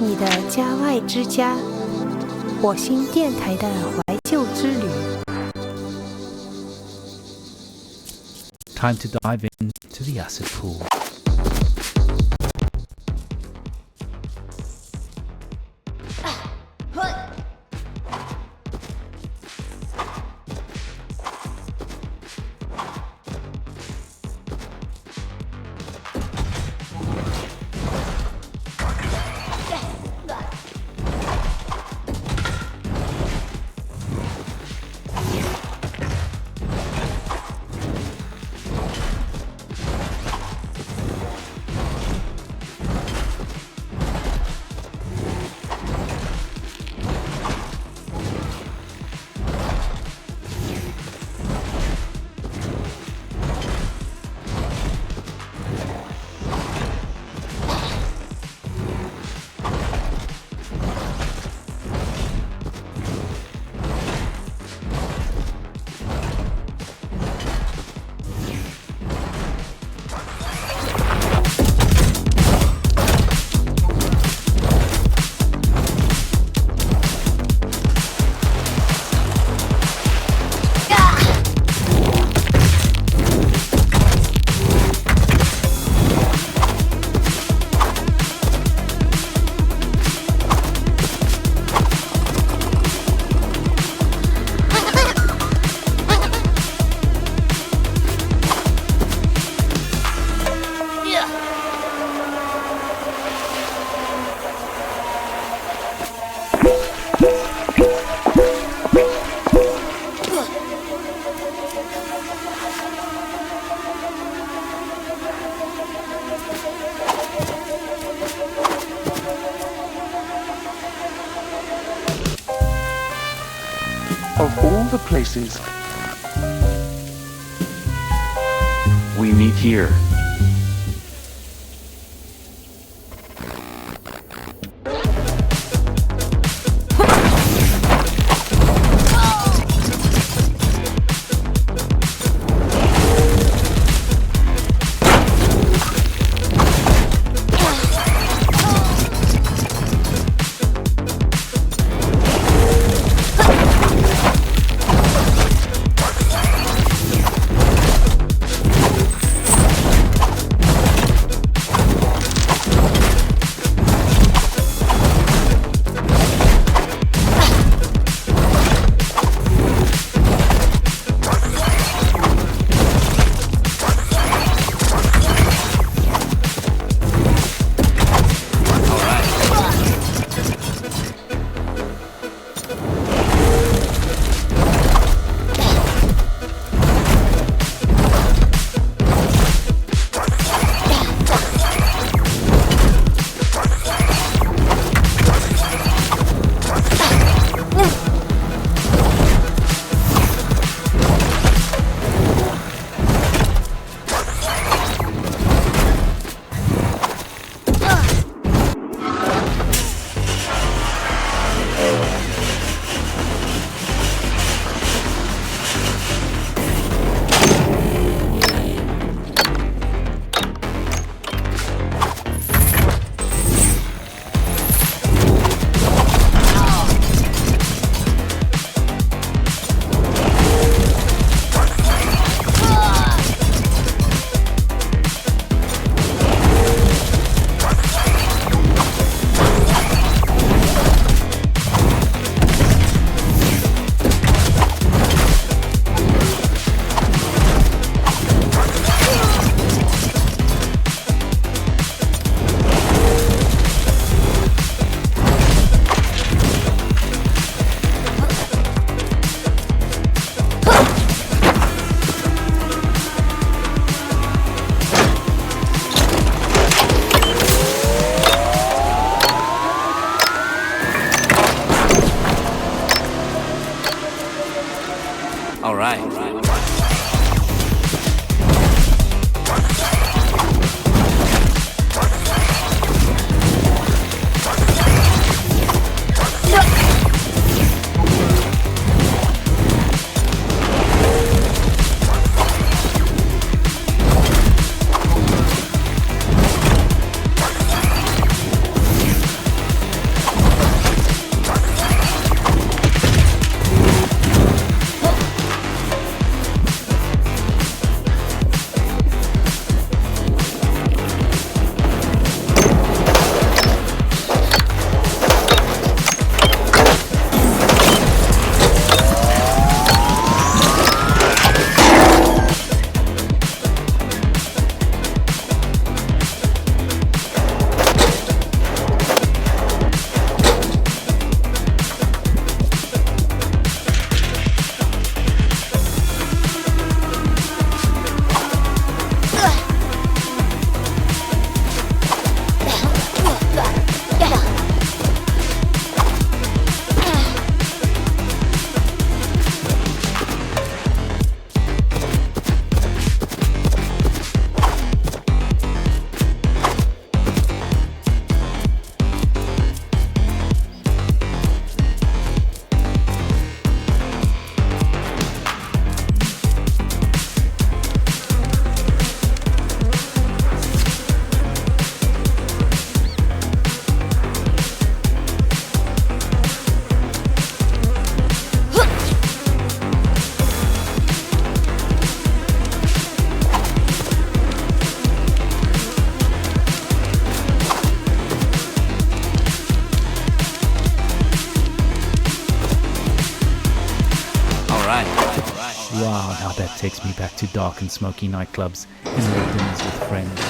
你的家外之家，火星电台的怀旧之旅。Time to dive into the acid pool. Of all the places we meet here. Wow, now that takes me back to dark and smoky nightclubs and late dinners with friends.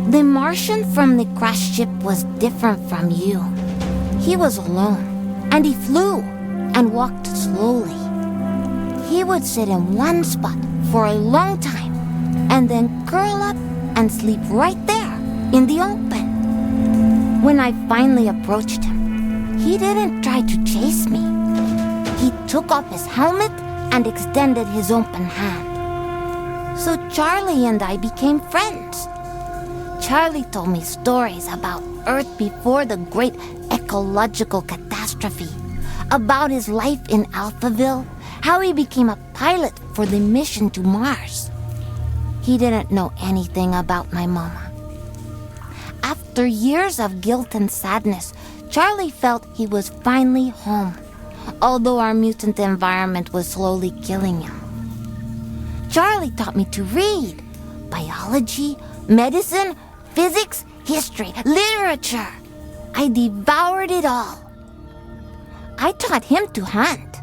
The Martian from the crashed ship was different from you. He was alone, and he flew and walked slowly. He would sit in one spot for a long time, and then curl up and sleep right there in the open. When I finally approached him, he didn't try to chase me. He took off his helmet and extended his open hand. So Charlie and I became friends. Charlie told me stories about Earth before the great ecological catastrophe, about his life in Alphaville, how he became a pilot for the mission to Mars. He didn't know anything about my mama. After years of guilt and sadness, Charlie felt he was finally home, although our mutant environment was slowly killing him. Charlie taught me to read biology, medicine, physics, history, literature. I devoured it all. I taught him to hunt.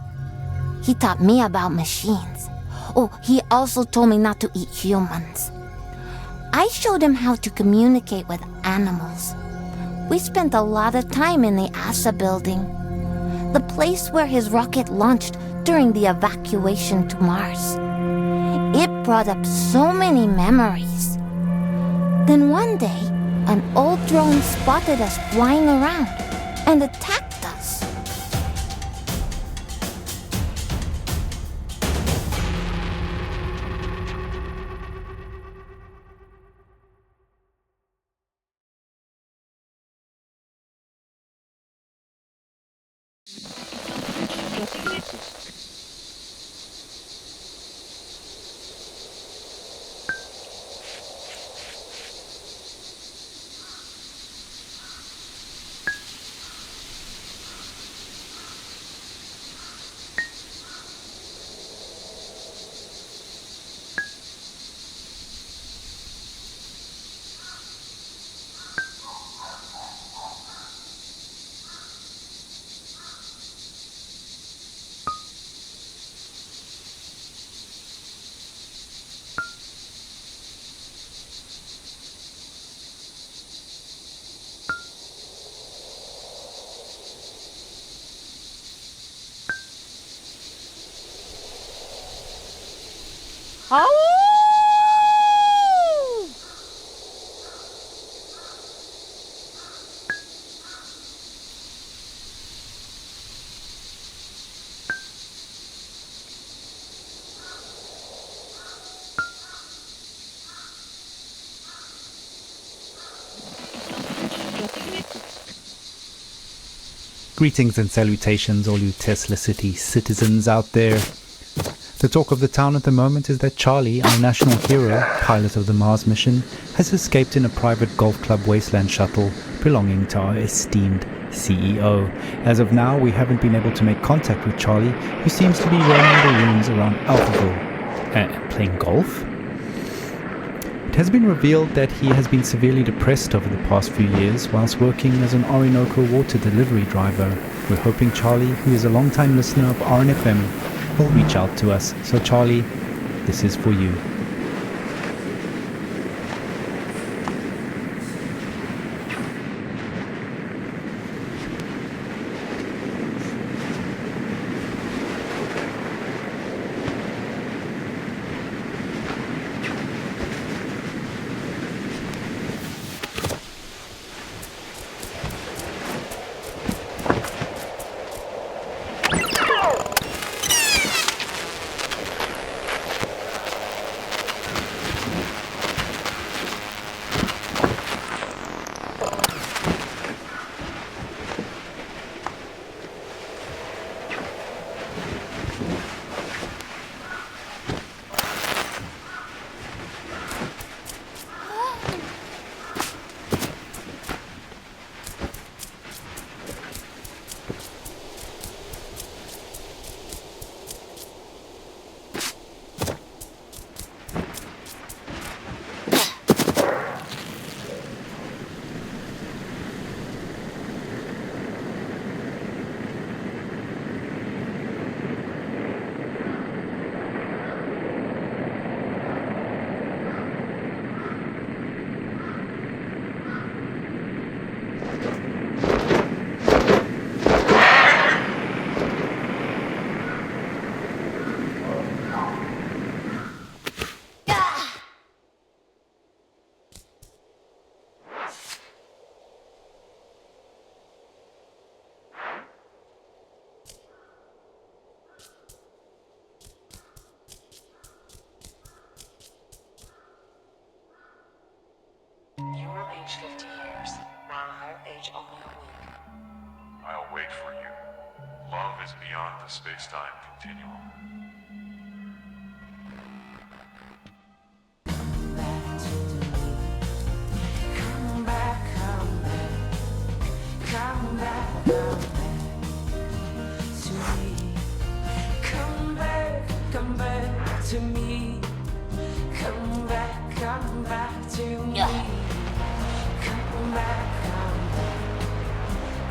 He taught me about machines. Oh, he also told me not to eat humans. I showed him how to communicate with animals. We spent a lot of time in the ASA building, the place where his rocket launched during the evacuation to Mars. It brought up so many memories. Then one day, an old drone spotted us flying around and attacked us. Greetings and salutations, all you Tesla City citizens out there. The talk of the town at the moment is that Charlie, our national hero, pilot of the Mars mission, has escaped in a private golf club wasteland shuttle belonging to our esteemed CEO. As of now, we haven't been able to make contact with Charlie, who seems to be roaming the ruins around Alphaville. Playing golf? It has been revealed that he has been severely depressed over the past few years whilst working as an Orinoco water delivery driver. We're hoping Charlie, who is a long-time listener of RNFM, will reach out to us. So Charlie, this is for you. You will age 50 years, while I'll age only a week. I'll wait for you. Love is beyond the space-time continuum. Come back, come back, come back, come back to me. Come back to me. Come back to me.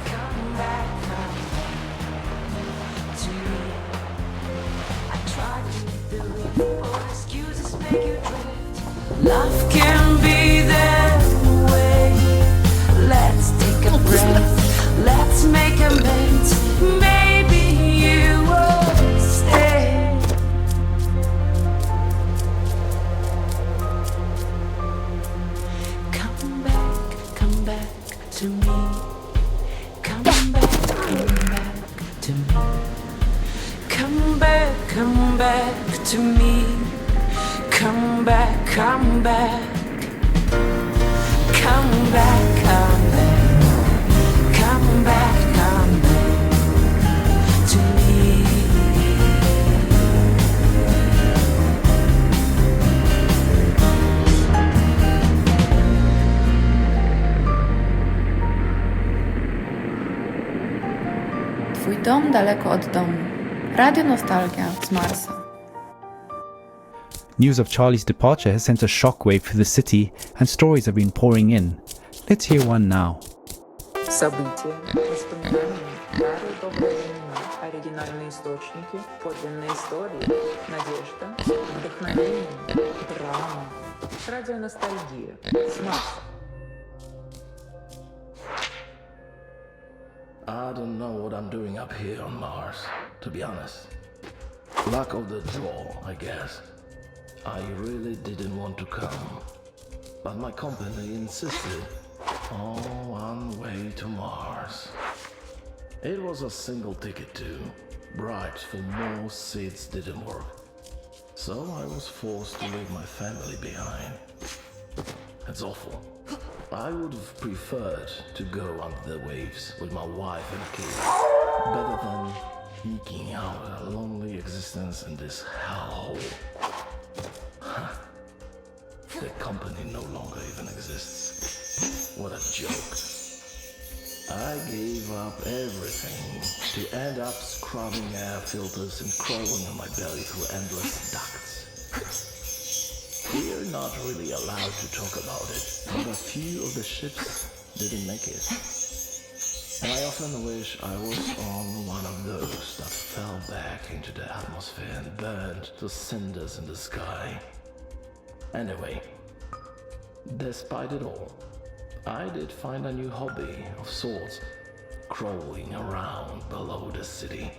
Come back to me. I try to believe all excuses make you drift. Love can be that way. Let's take a breath. Let's make amends. Maybe you will stay. Come back to me. Come back to me. Come back to me. Come back. Come back to me. Twój dom daleko od domu. Radio Nostalgia z Marsa. News of Charlie's departure has sent a shockwave through the city, and stories have been pouring in. Let's hear one now. События, воспоминания, старые добрые времена, оригинальные источники, подлинные истории, надежда, вдохновение, драма, радионостальгия, с Марса. I don't know what I'm doing up here on Mars, to be honest. Luck of the draw, I guess. I really didn't want to come, but my company insisted. Oh, on way to Mars. It was a single ticket too. Bribes for more seats didn't work. So I was forced to leave my family behind. It's awful. I would have preferred to go under the waves with my wife and kids, better than eking out a lonely existence in this hellhole. The company no longer even exists. What a joke. I gave up everything to end up scrubbing air filters and crawling on my belly through endless ducts. We're not really allowed to talk about it, but a few of the ships didn't make it. And I often wish I was on one of those that fell back into the atmosphere and burned to cinders in the sky. Anyway, despite it all, I did find a new hobby of sorts, crawling around below the city.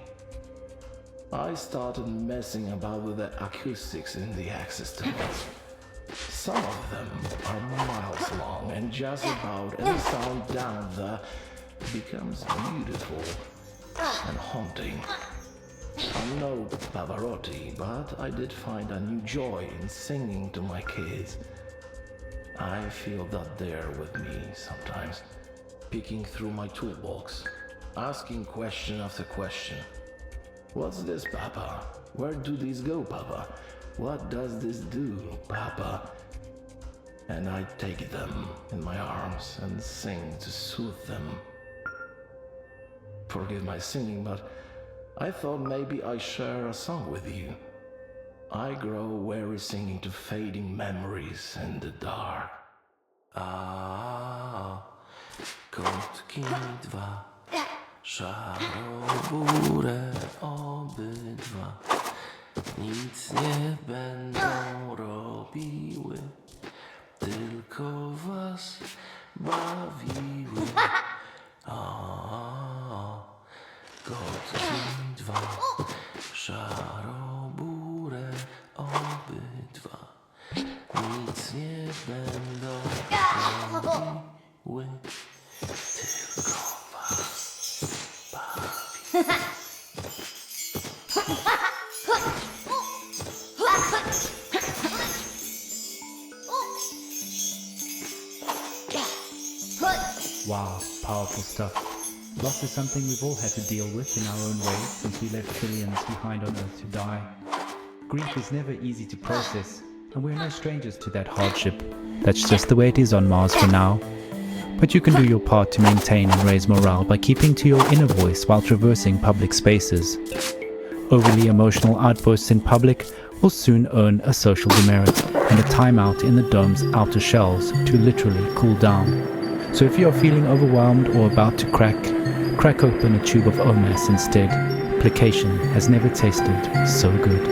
I started messing about with the acoustics in the access tunnels. Some of them are miles long, and just about any sound down there becomes beautiful and haunting. I'm no Pavarotti, but I did find a new joy in singing to my kids. I feel that they're with me sometimes, peeking through my toolbox, asking question after question. What's this, Papa? Where do these go, Papa? What does this do, Papa? And I take them in my arms and sing to soothe them. Forgive my singing, but I thought maybe I share a song with you. I grow weary singing to fading memories in the dark. Kotki dwa, szaro-buré obydwa, nic nie będą robiły, tylko was bawiły. Kotki dwa, szaro-buré obydwa, nic nie będą robiły, tylko was bawiły. Wow, powerful stuff. Loss is something we've all had to deal with in our own ways since we left billions behind on Earth to die. Grief is never easy to process, and we're no strangers to that hardship. That's just the way it is on Mars for now. But you can do your part to maintain and raise morale by keeping to your inner voice while traversing public spaces. Overly emotional outbursts in public will soon earn a social demerit and a timeout in the dome's outer shells to literally cool down. So if you're feeling overwhelmed or about to crack open a tube of OMAS instead. Application has never tasted so good.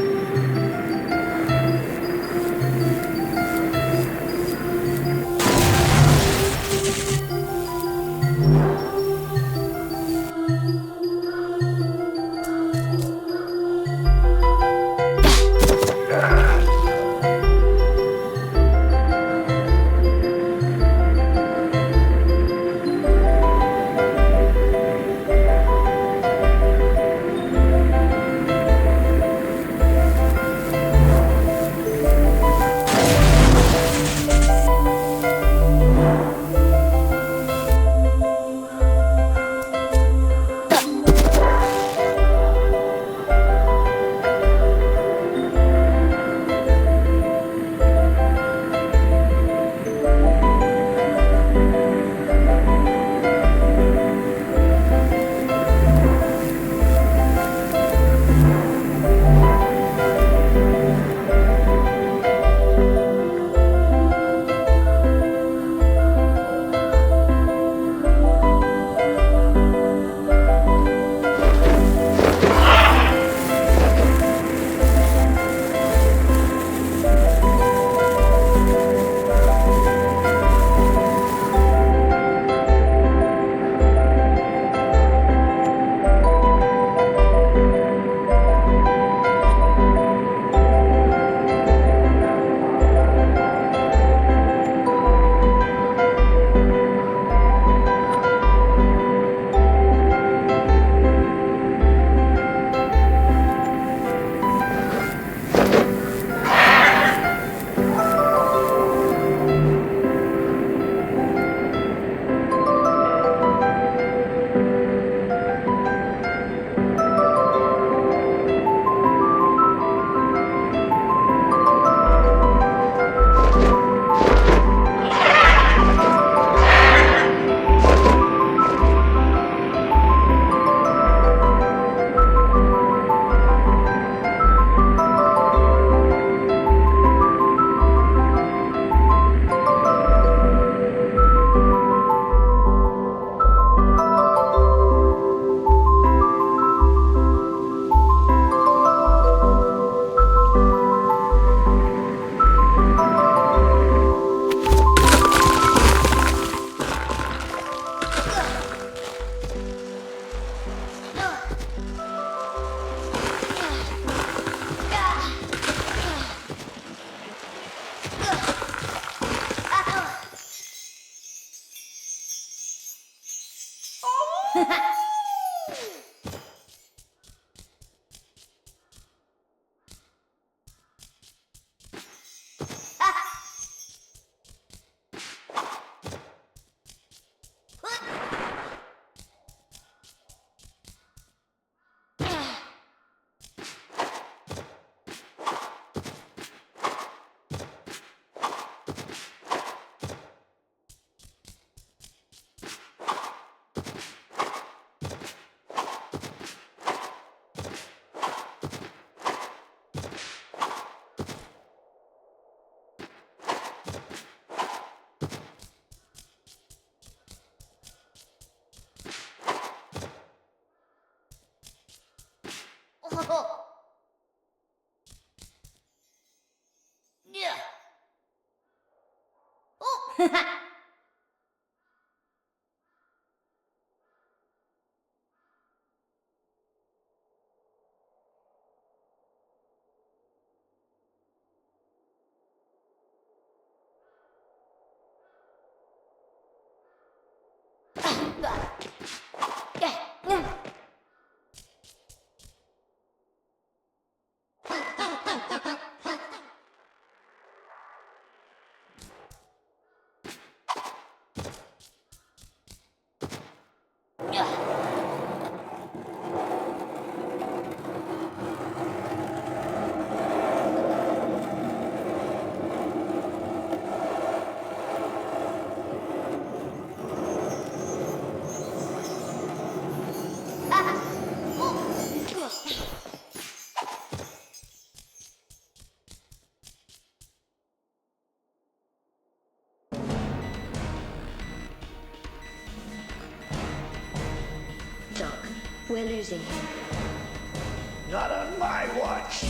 Yeah. Oh. Doc, we're losing him. Not on my watch.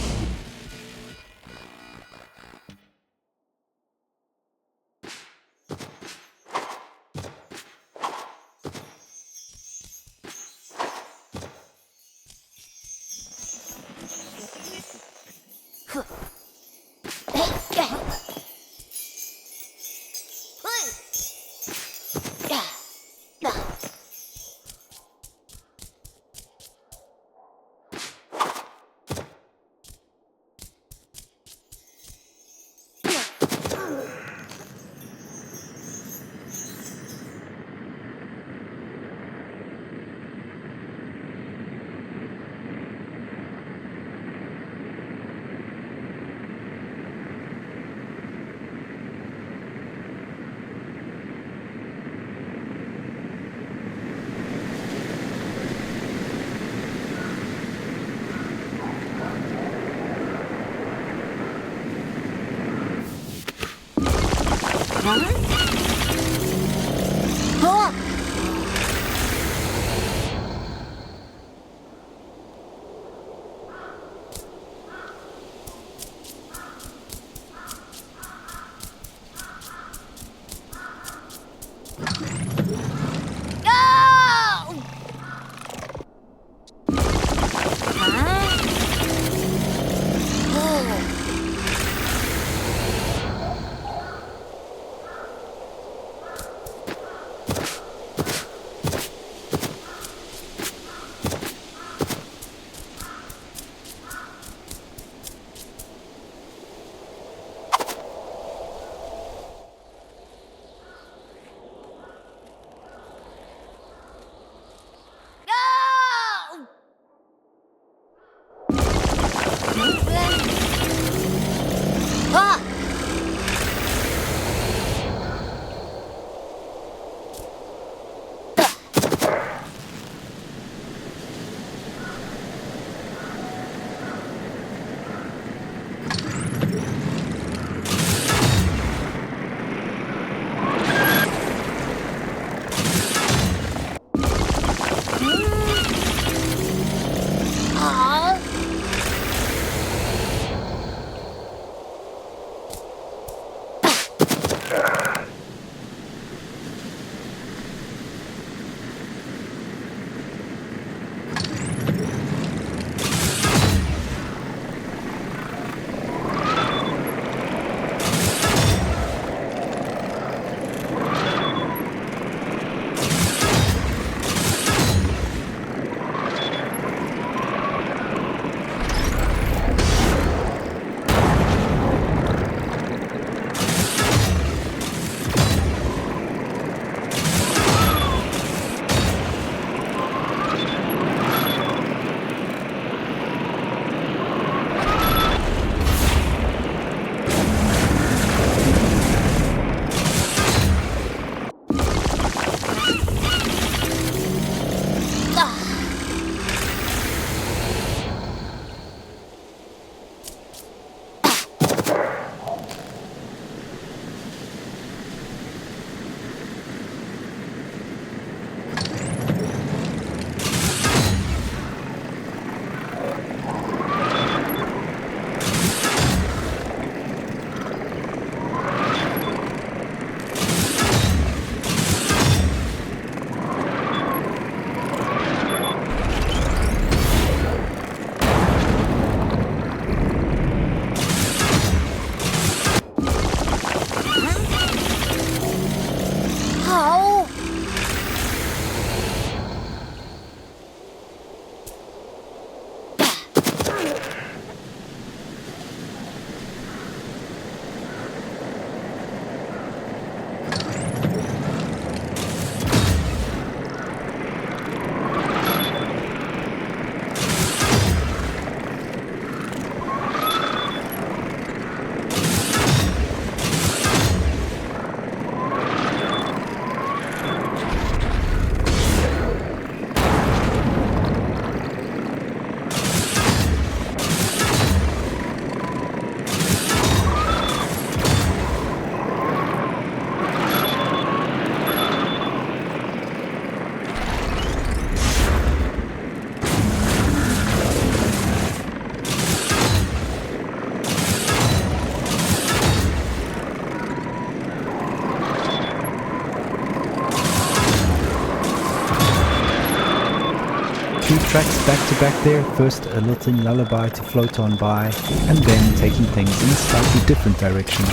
2 tracks back to back there, first a lilting lullaby to float on by, and then taking things in a slightly different direction.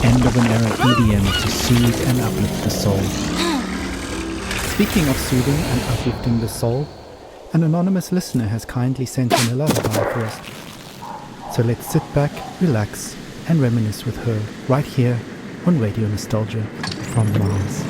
End of an era EDM to soothe and uplift the soul. Speaking of soothing and uplifting the soul, an anonymous listener has kindly sent in a lullaby for us. So let's sit back, relax, and reminisce with her right here on Radio Nostalgia from Mars.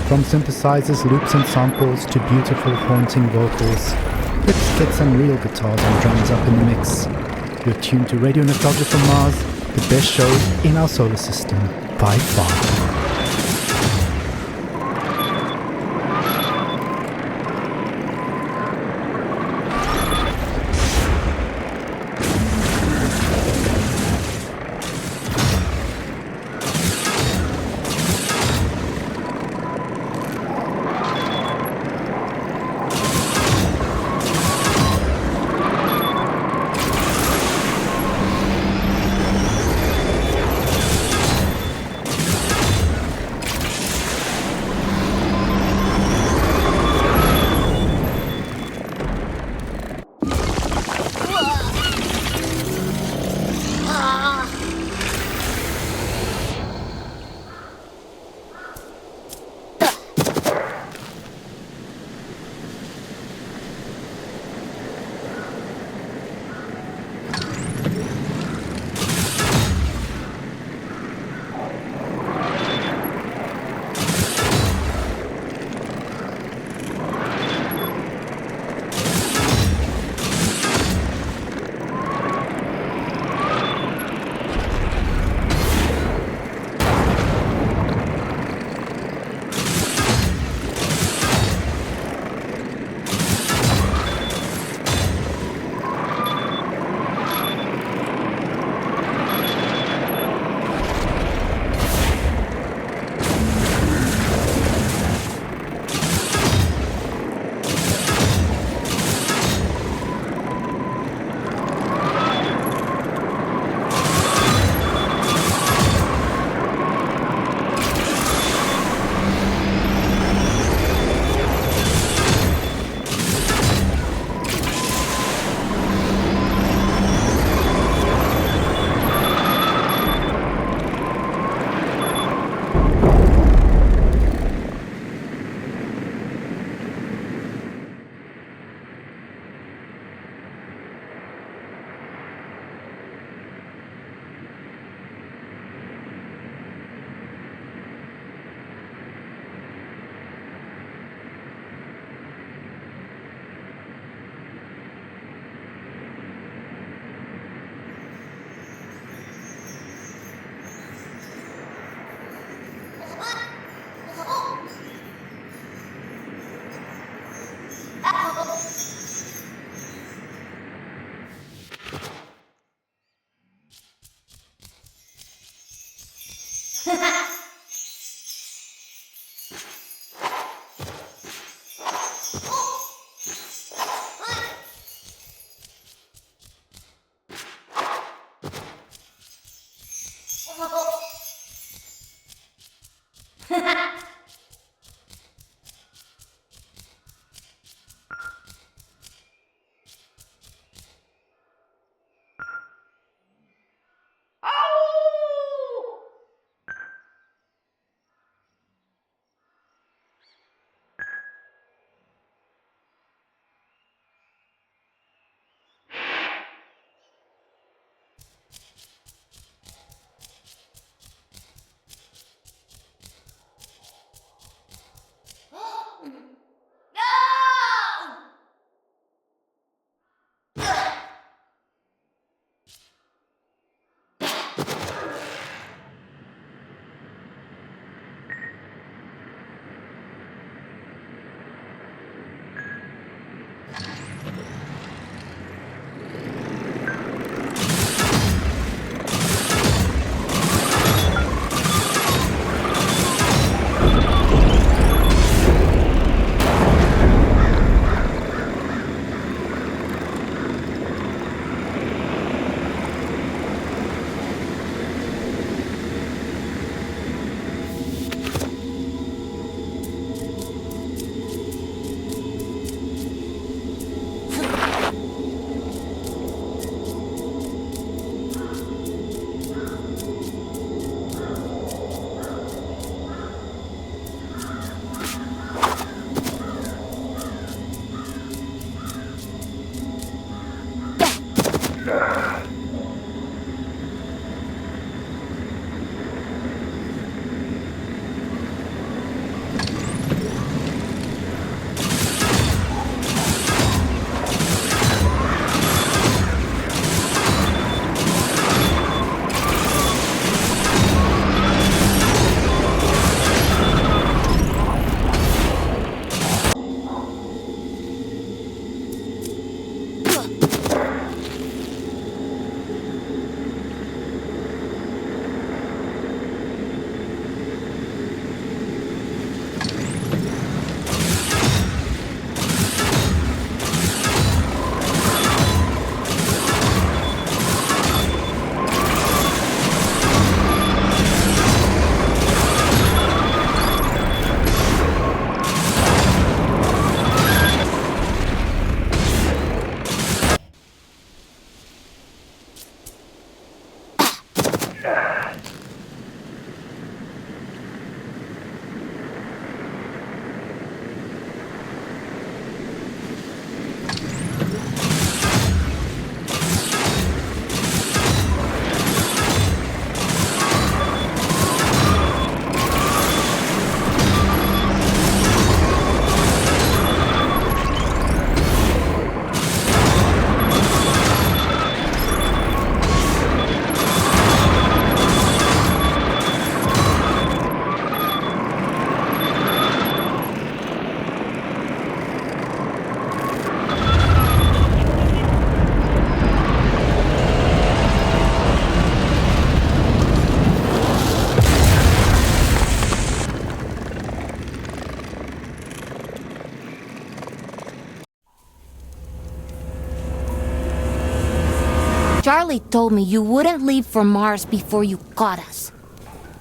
From synthesizers, loops and samples to beautiful haunting vocals, let's get some real guitars and drums up in the mix. You're tuned to Radio Nostalgia from Mars, the best show in our solar system by far. Charlie told me you wouldn't leave for Mars before you got us.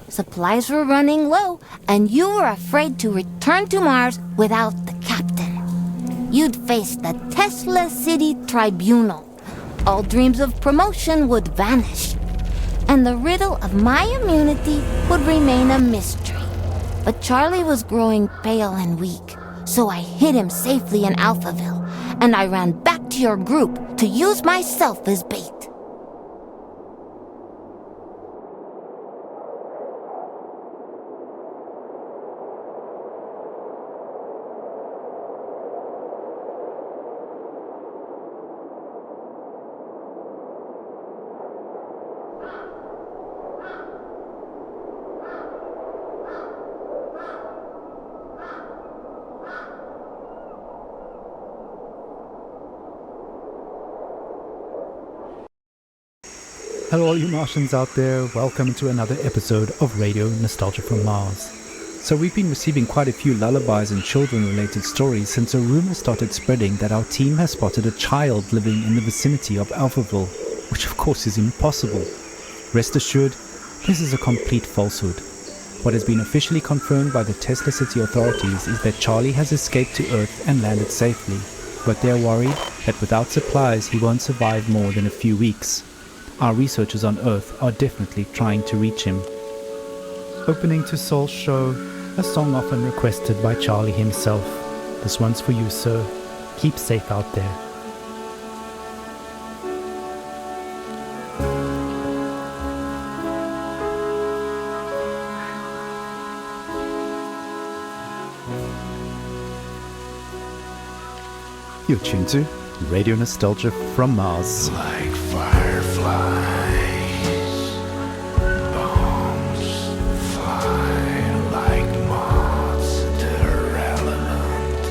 Supplies were running low, and you were afraid to return to Mars without the captain. You'd face the Tesla City Tribunal. All dreams of promotion would vanish, and the riddle of my immunity would remain a mystery. But Charlie was growing pale and weak, so I hid him safely in Alphaville, and I ran back to your group to use myself as bait. Hello all you Martians out there, welcome to another episode of Radio Nostalgia from Mars. So we've been receiving quite a few lullabies and children related stories since a rumor started spreading that our team has spotted a child living in the vicinity of Alphaville, which of course is impossible. Rest assured, this is a complete falsehood. What has been officially confirmed by the Tesla City authorities is that Charlie has escaped to Earth and landed safely, but they are worried that without supplies he won't survive more than a few weeks. Our researchers on Earth are definitely trying to reach him. Opening to Soul's show, a song often requested by Charlie himself. This one's for you, sir. Keep safe out there. You're tuned to Radio Nostalgia from Mars. Like fireflies, bombs fly like moths to their element,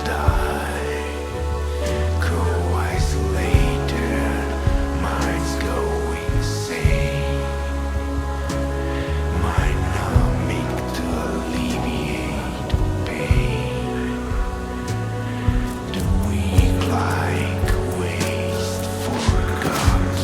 die, go isolated, minds go insane, mind numbing to alleviate pain, the weak like waste forgotten.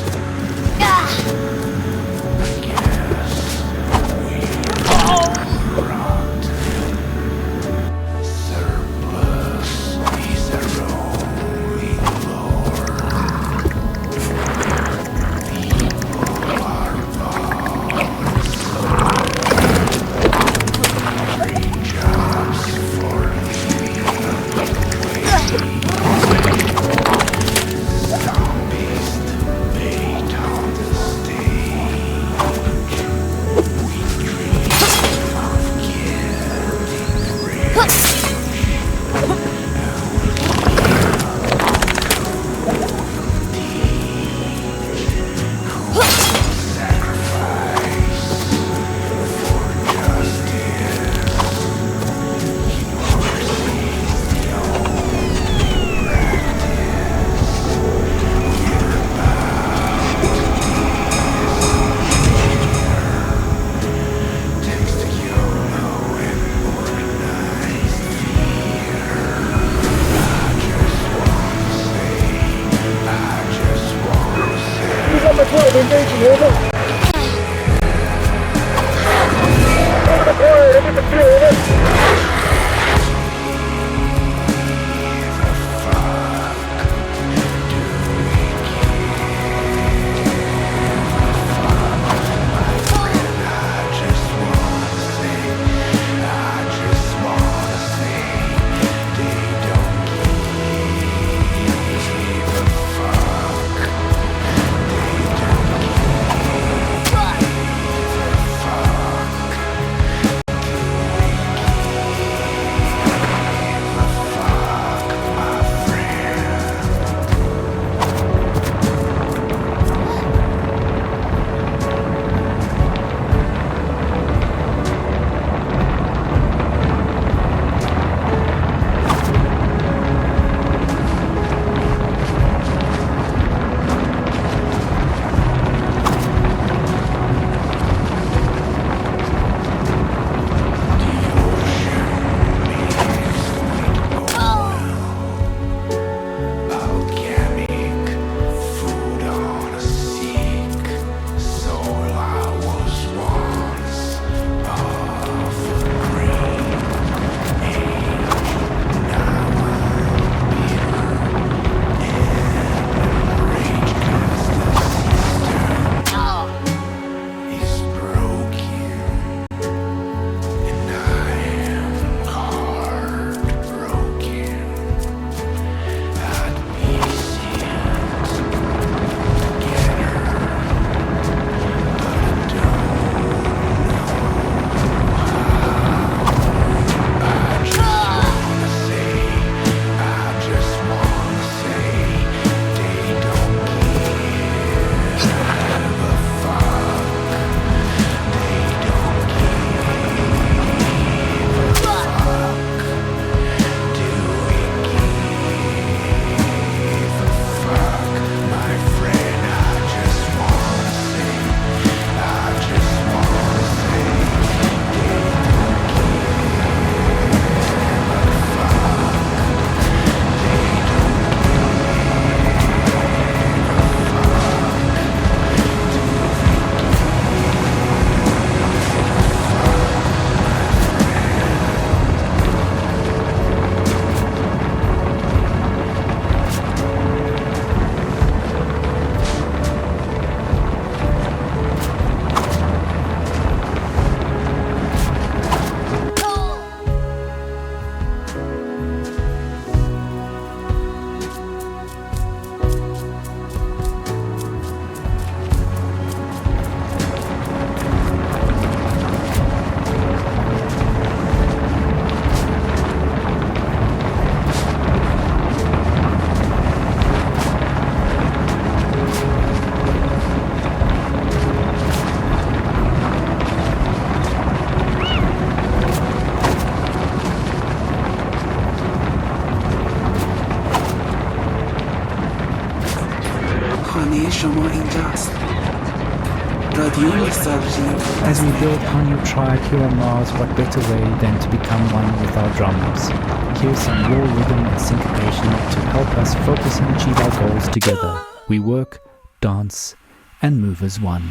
engaging, over. Over the fire, over the field, over. As we build our new tribe here on Mars, what better way than to become one with our drums? Here's some raw rhythm and syncopation to help us focus and achieve our goals together. We work, dance, and move as one.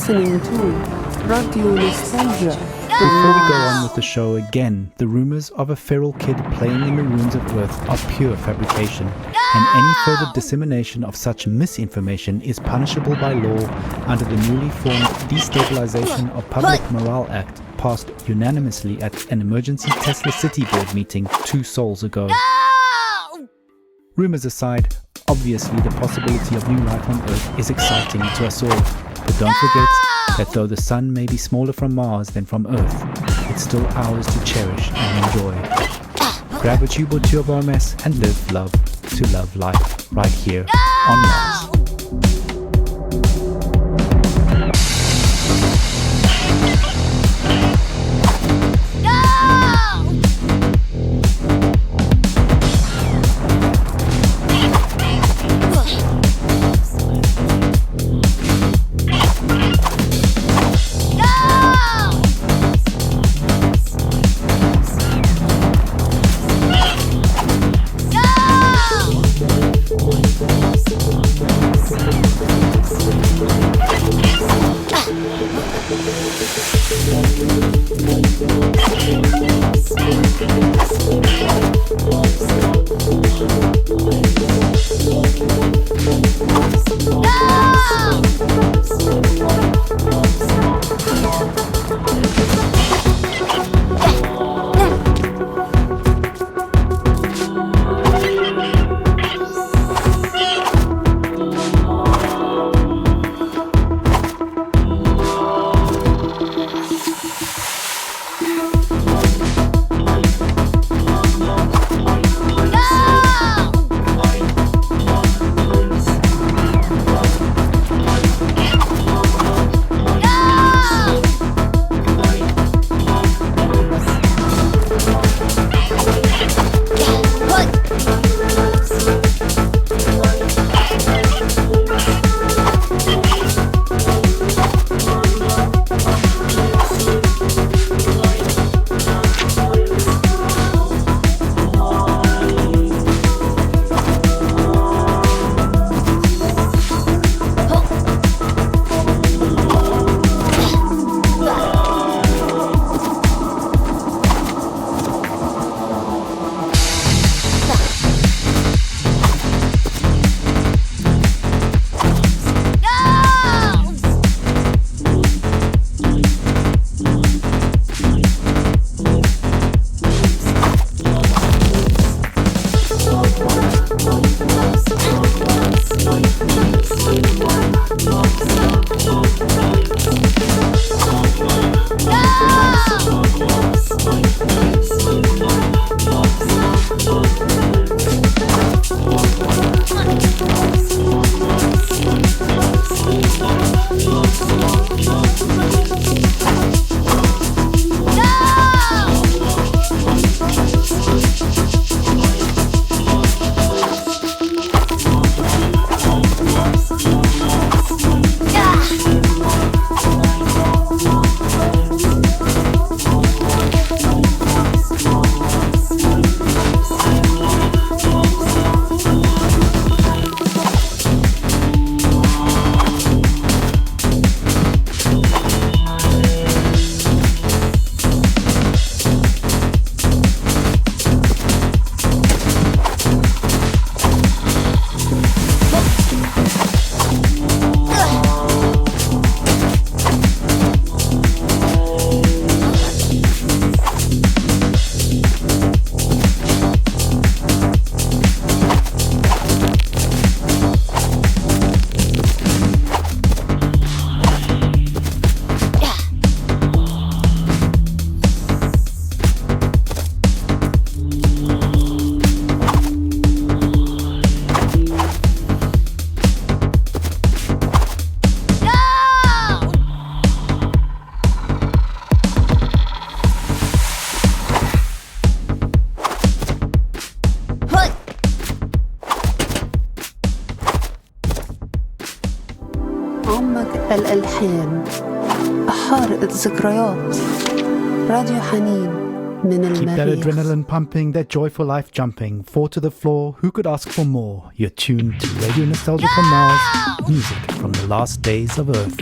listening to Radio Nostalgia. Before we go on with the show again, the rumors of a feral kid playing in the ruins of Earth are pure fabrication, and any further dissemination of such misinformation is punishable by law under the newly formed Destabilization of Public Morale Act, passed unanimously at an emergency Tesla City Board meeting 2 sols ago. Rumors aside, obviously the possibility of new life on Earth is exciting to us all, but don't forget that though the sun may be smaller from Mars than from Earth, it's still ours to cherish and enjoy. Grab a tube or two of OMS and live love to love life right here on Mars. الألحان أحارق الذكريات راديو حنين من المريخ. Keep that adrenaline pumping, that joyful life jumping. 4 to the floor, who could ask for more? You're tuned to Radio Nostalgia from Mars, music from the last days of Earth.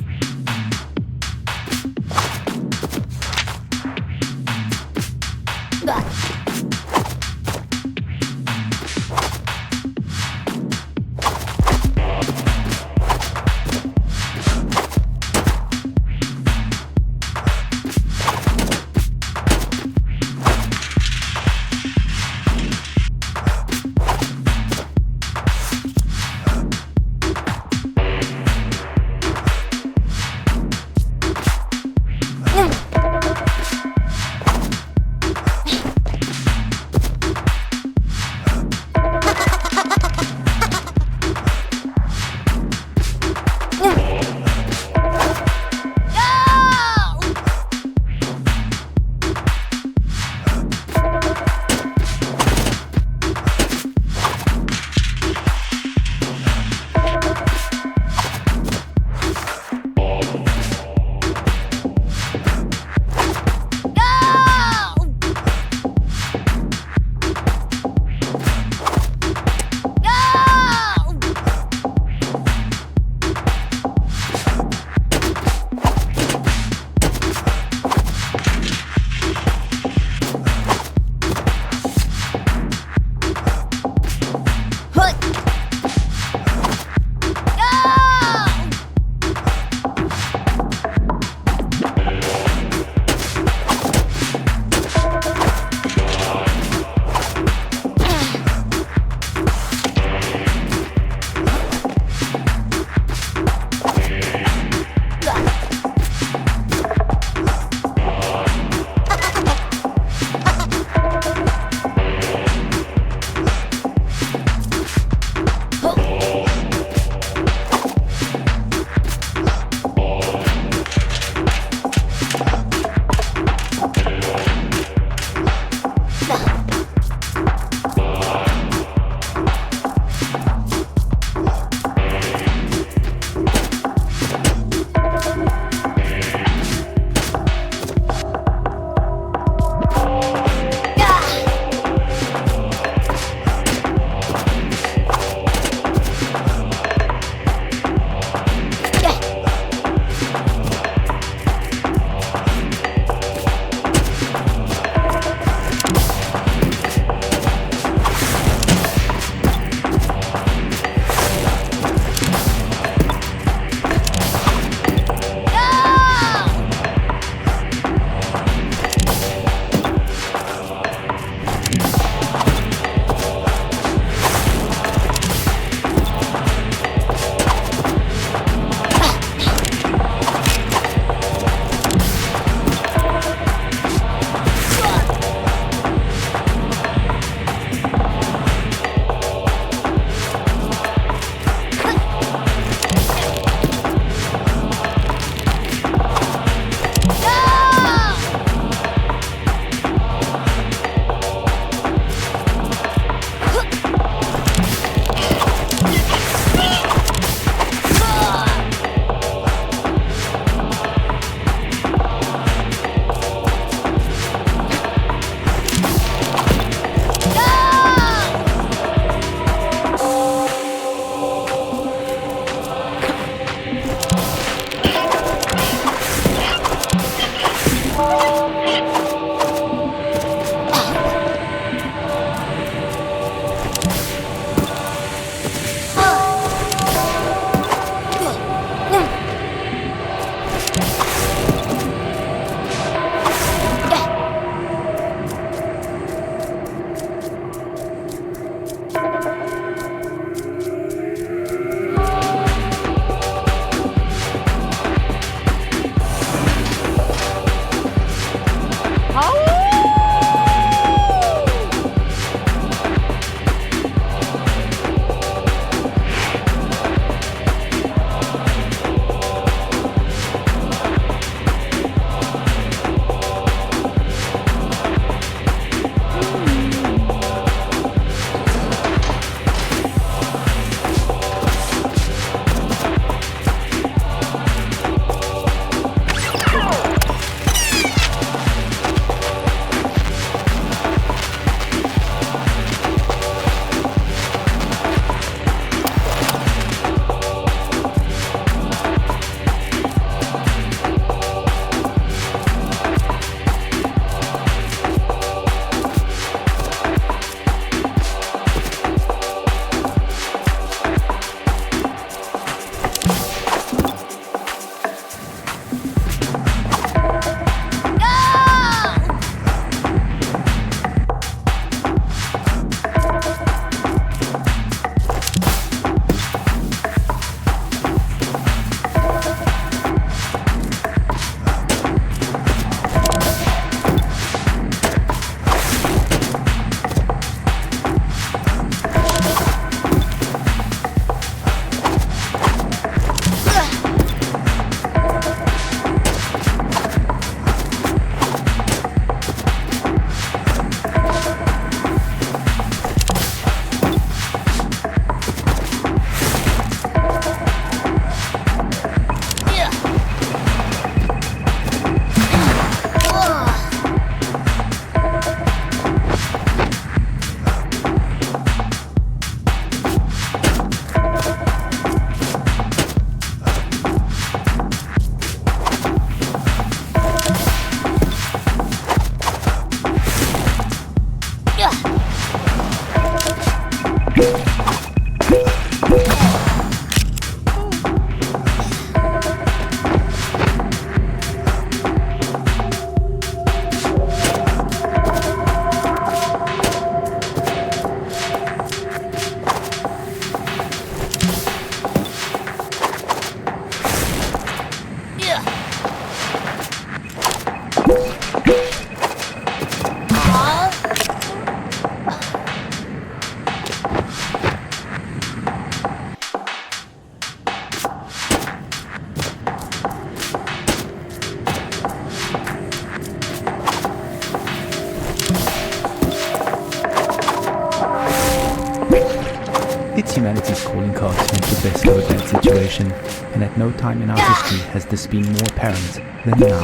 It's humanity's calling card to make the best of a bad situation, and at no time in our history has this been more apparent than now.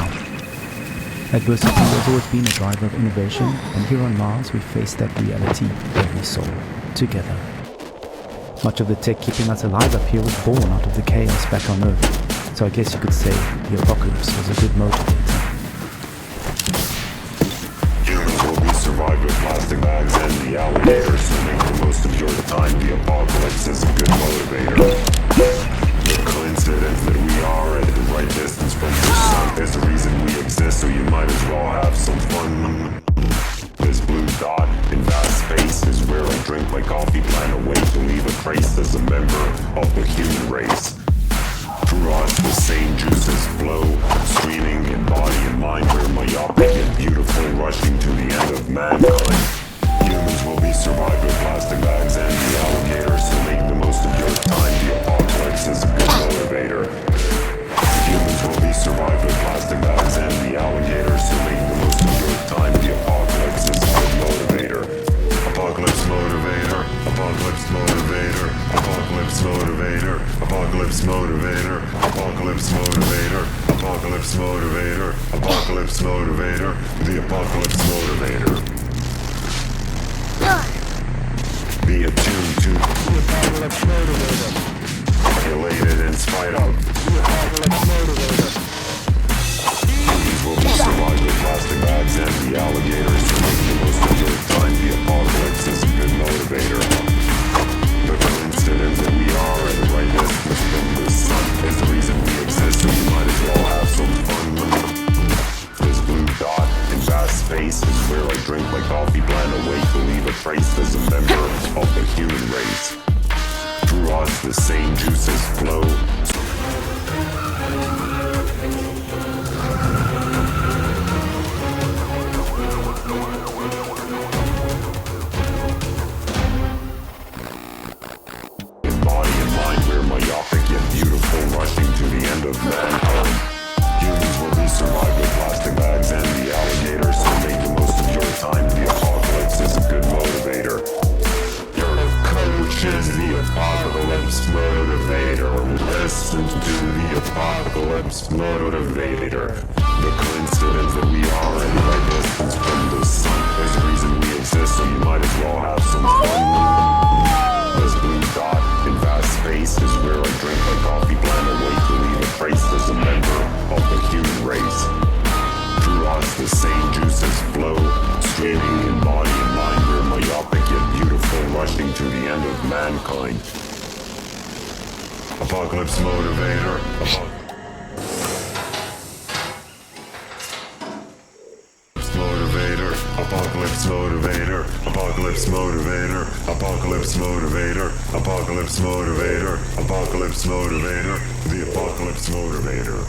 Adversity has always been a driver of innovation, and here on Mars we face that reality every soul, together. Much of the tech keeping us alive up here was born out of the chaos back on Earth, so I guess you could say the apocalypse was a good motivator. Humans will be survived with plastic bags and the alligators, so make the most of your time. The apocalypse is a good motivator. The coincidence that we are at the right distance from the sun is the reason we exist, so you might as well have some fun. This blue dot in vast space is where I drink my coffee, plan a way to leave a trace as a member of the human race. Through us the same juices flow, streaming in body and mind. We're myopic and beautiful, rushing to the end of mankind. Humans will be survived with plastic bags and the alligators, so make the most of your time. The apocalypse is a good motivator. Humans will be survived with plastic bags and the alligators, so make the most of your time. The apocalypse is a good motivator. Apocalypse motivator, apocalypse motivator, apocalypse motivator, apocalypse motivator, apocalypse motivator, apocalypse motivator, apocalypse motivator, the apocalypse motivator. Be attuned to the apocalypse motivator. Elated in spite of the apocalypse motivator. Humans will be survived with plastic bags and the alligators, so make the most of your time. The apocalypse is a good motivator. The coincidence that we are at the right distance from the sun is the reason we exist, so you might as well have some fun. This blue dot in vast space is where I drink my coffee, plan a way to leave a trace as a member of the human race. Through us the same juices flow. In body and mind we're myopic yet beautiful, rushing to the end of mankind. Humans will be survived with plastic bags and the alligators, so make the most of your time. The apocalypse is a good motivator. Your coach is the apocalypse motivator. Listen to the apocalypse motivator. The coincidence that we are in the right distance from the sun is the reason we exist, so you might as well have some fun. This blue dot in vast space is where I drink my coffee, plan a way to leave a trace as a member of the human race. Through us the same juices flow, streaming in body and mind. We're myopic yet beautiful, rushing to the end of mankind. Apocalypse motivator. Motivator, apocalypse motivator, apocalypse motivator, apocalypse motivator, apocalypse motivator, apocalypse motivator, the apocalypse motivator.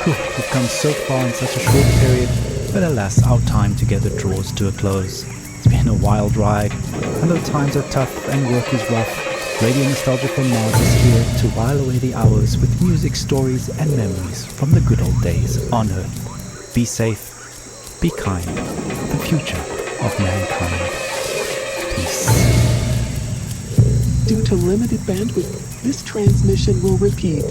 We've come so far in such a short period, but alas, our time together draws to a close. It's been a wild ride, and though times are tough and work is rough, Radio Nostalgia from Mars is here to while away the hours with music, stories and memories from the good old days on Earth. Be safe, be kind, the future of mankind. Peace. Due to limited bandwidth, this transmission will repeat.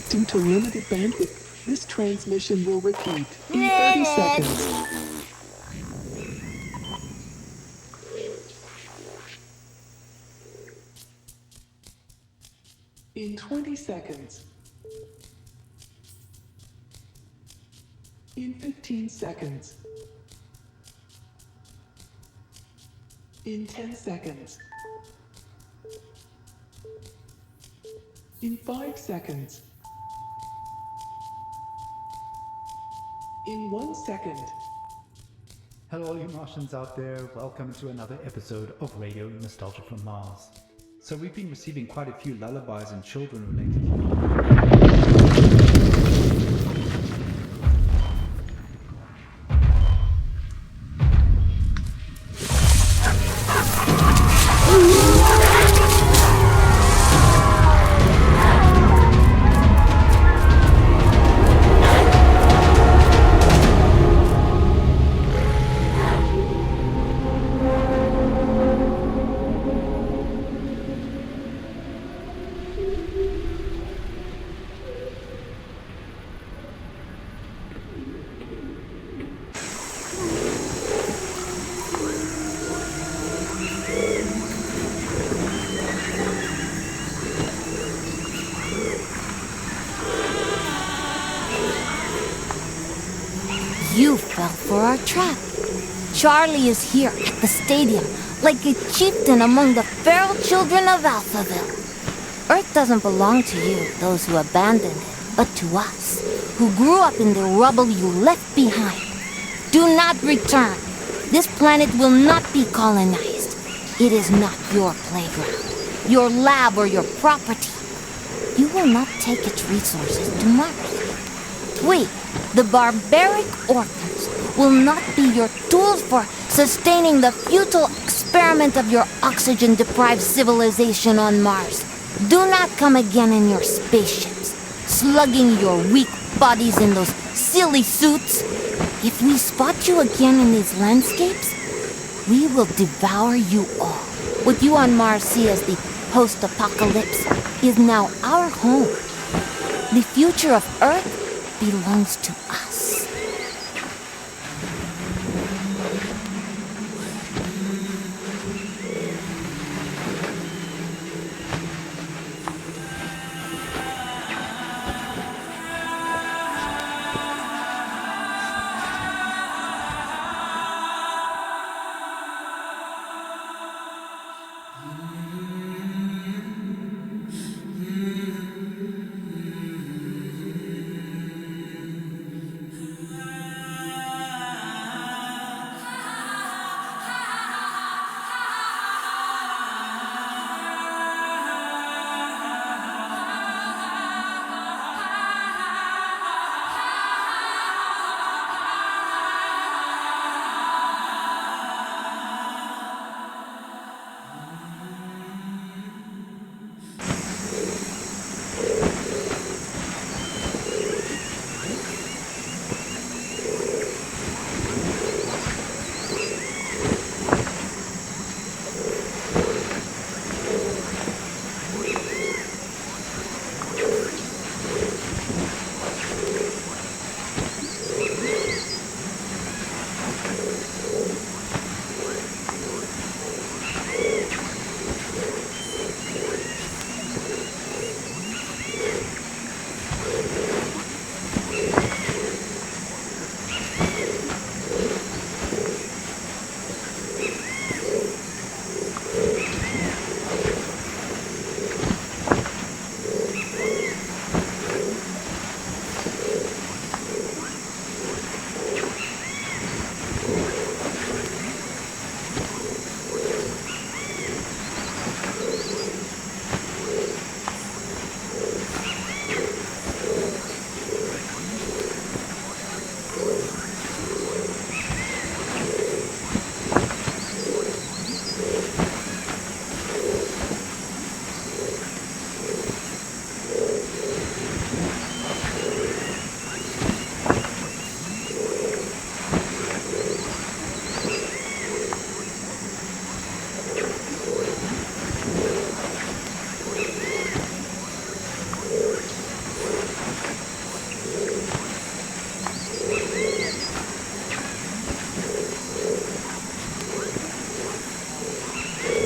Due to limited bandwidth, this transmission will repeat in 30 seconds. In 20 seconds. In 15 seconds. In 10 seconds. In 5 seconds. In 1 second. Hello, all you Martians out there. Welcome to another episode of Radio Nostalgia from Mars. So we've been receiving quite a few lullabies and children-related. You fell for our trap. Charlie is here at the stadium, like a chieftain among the feral children of Alphaville. Earth doesn't belong to you, those who abandoned it, but to us, who grew up in the rubble you left behind. Do not return. This planet will not be colonized. It is not your playground, your lab, or your property. You will not take its resources to Mars. We, the barbaric orphans, will not be your tools for sustaining the futile experiment of your oxygen-deprived civilization on Mars. Do not come again in your spaceships, slugging your weak bodies in those silly suits. If we spot you again in these landscapes, we will devour you all. What you on Mars see as the post-apocalypse is now our home. The future of Earth belongs to us.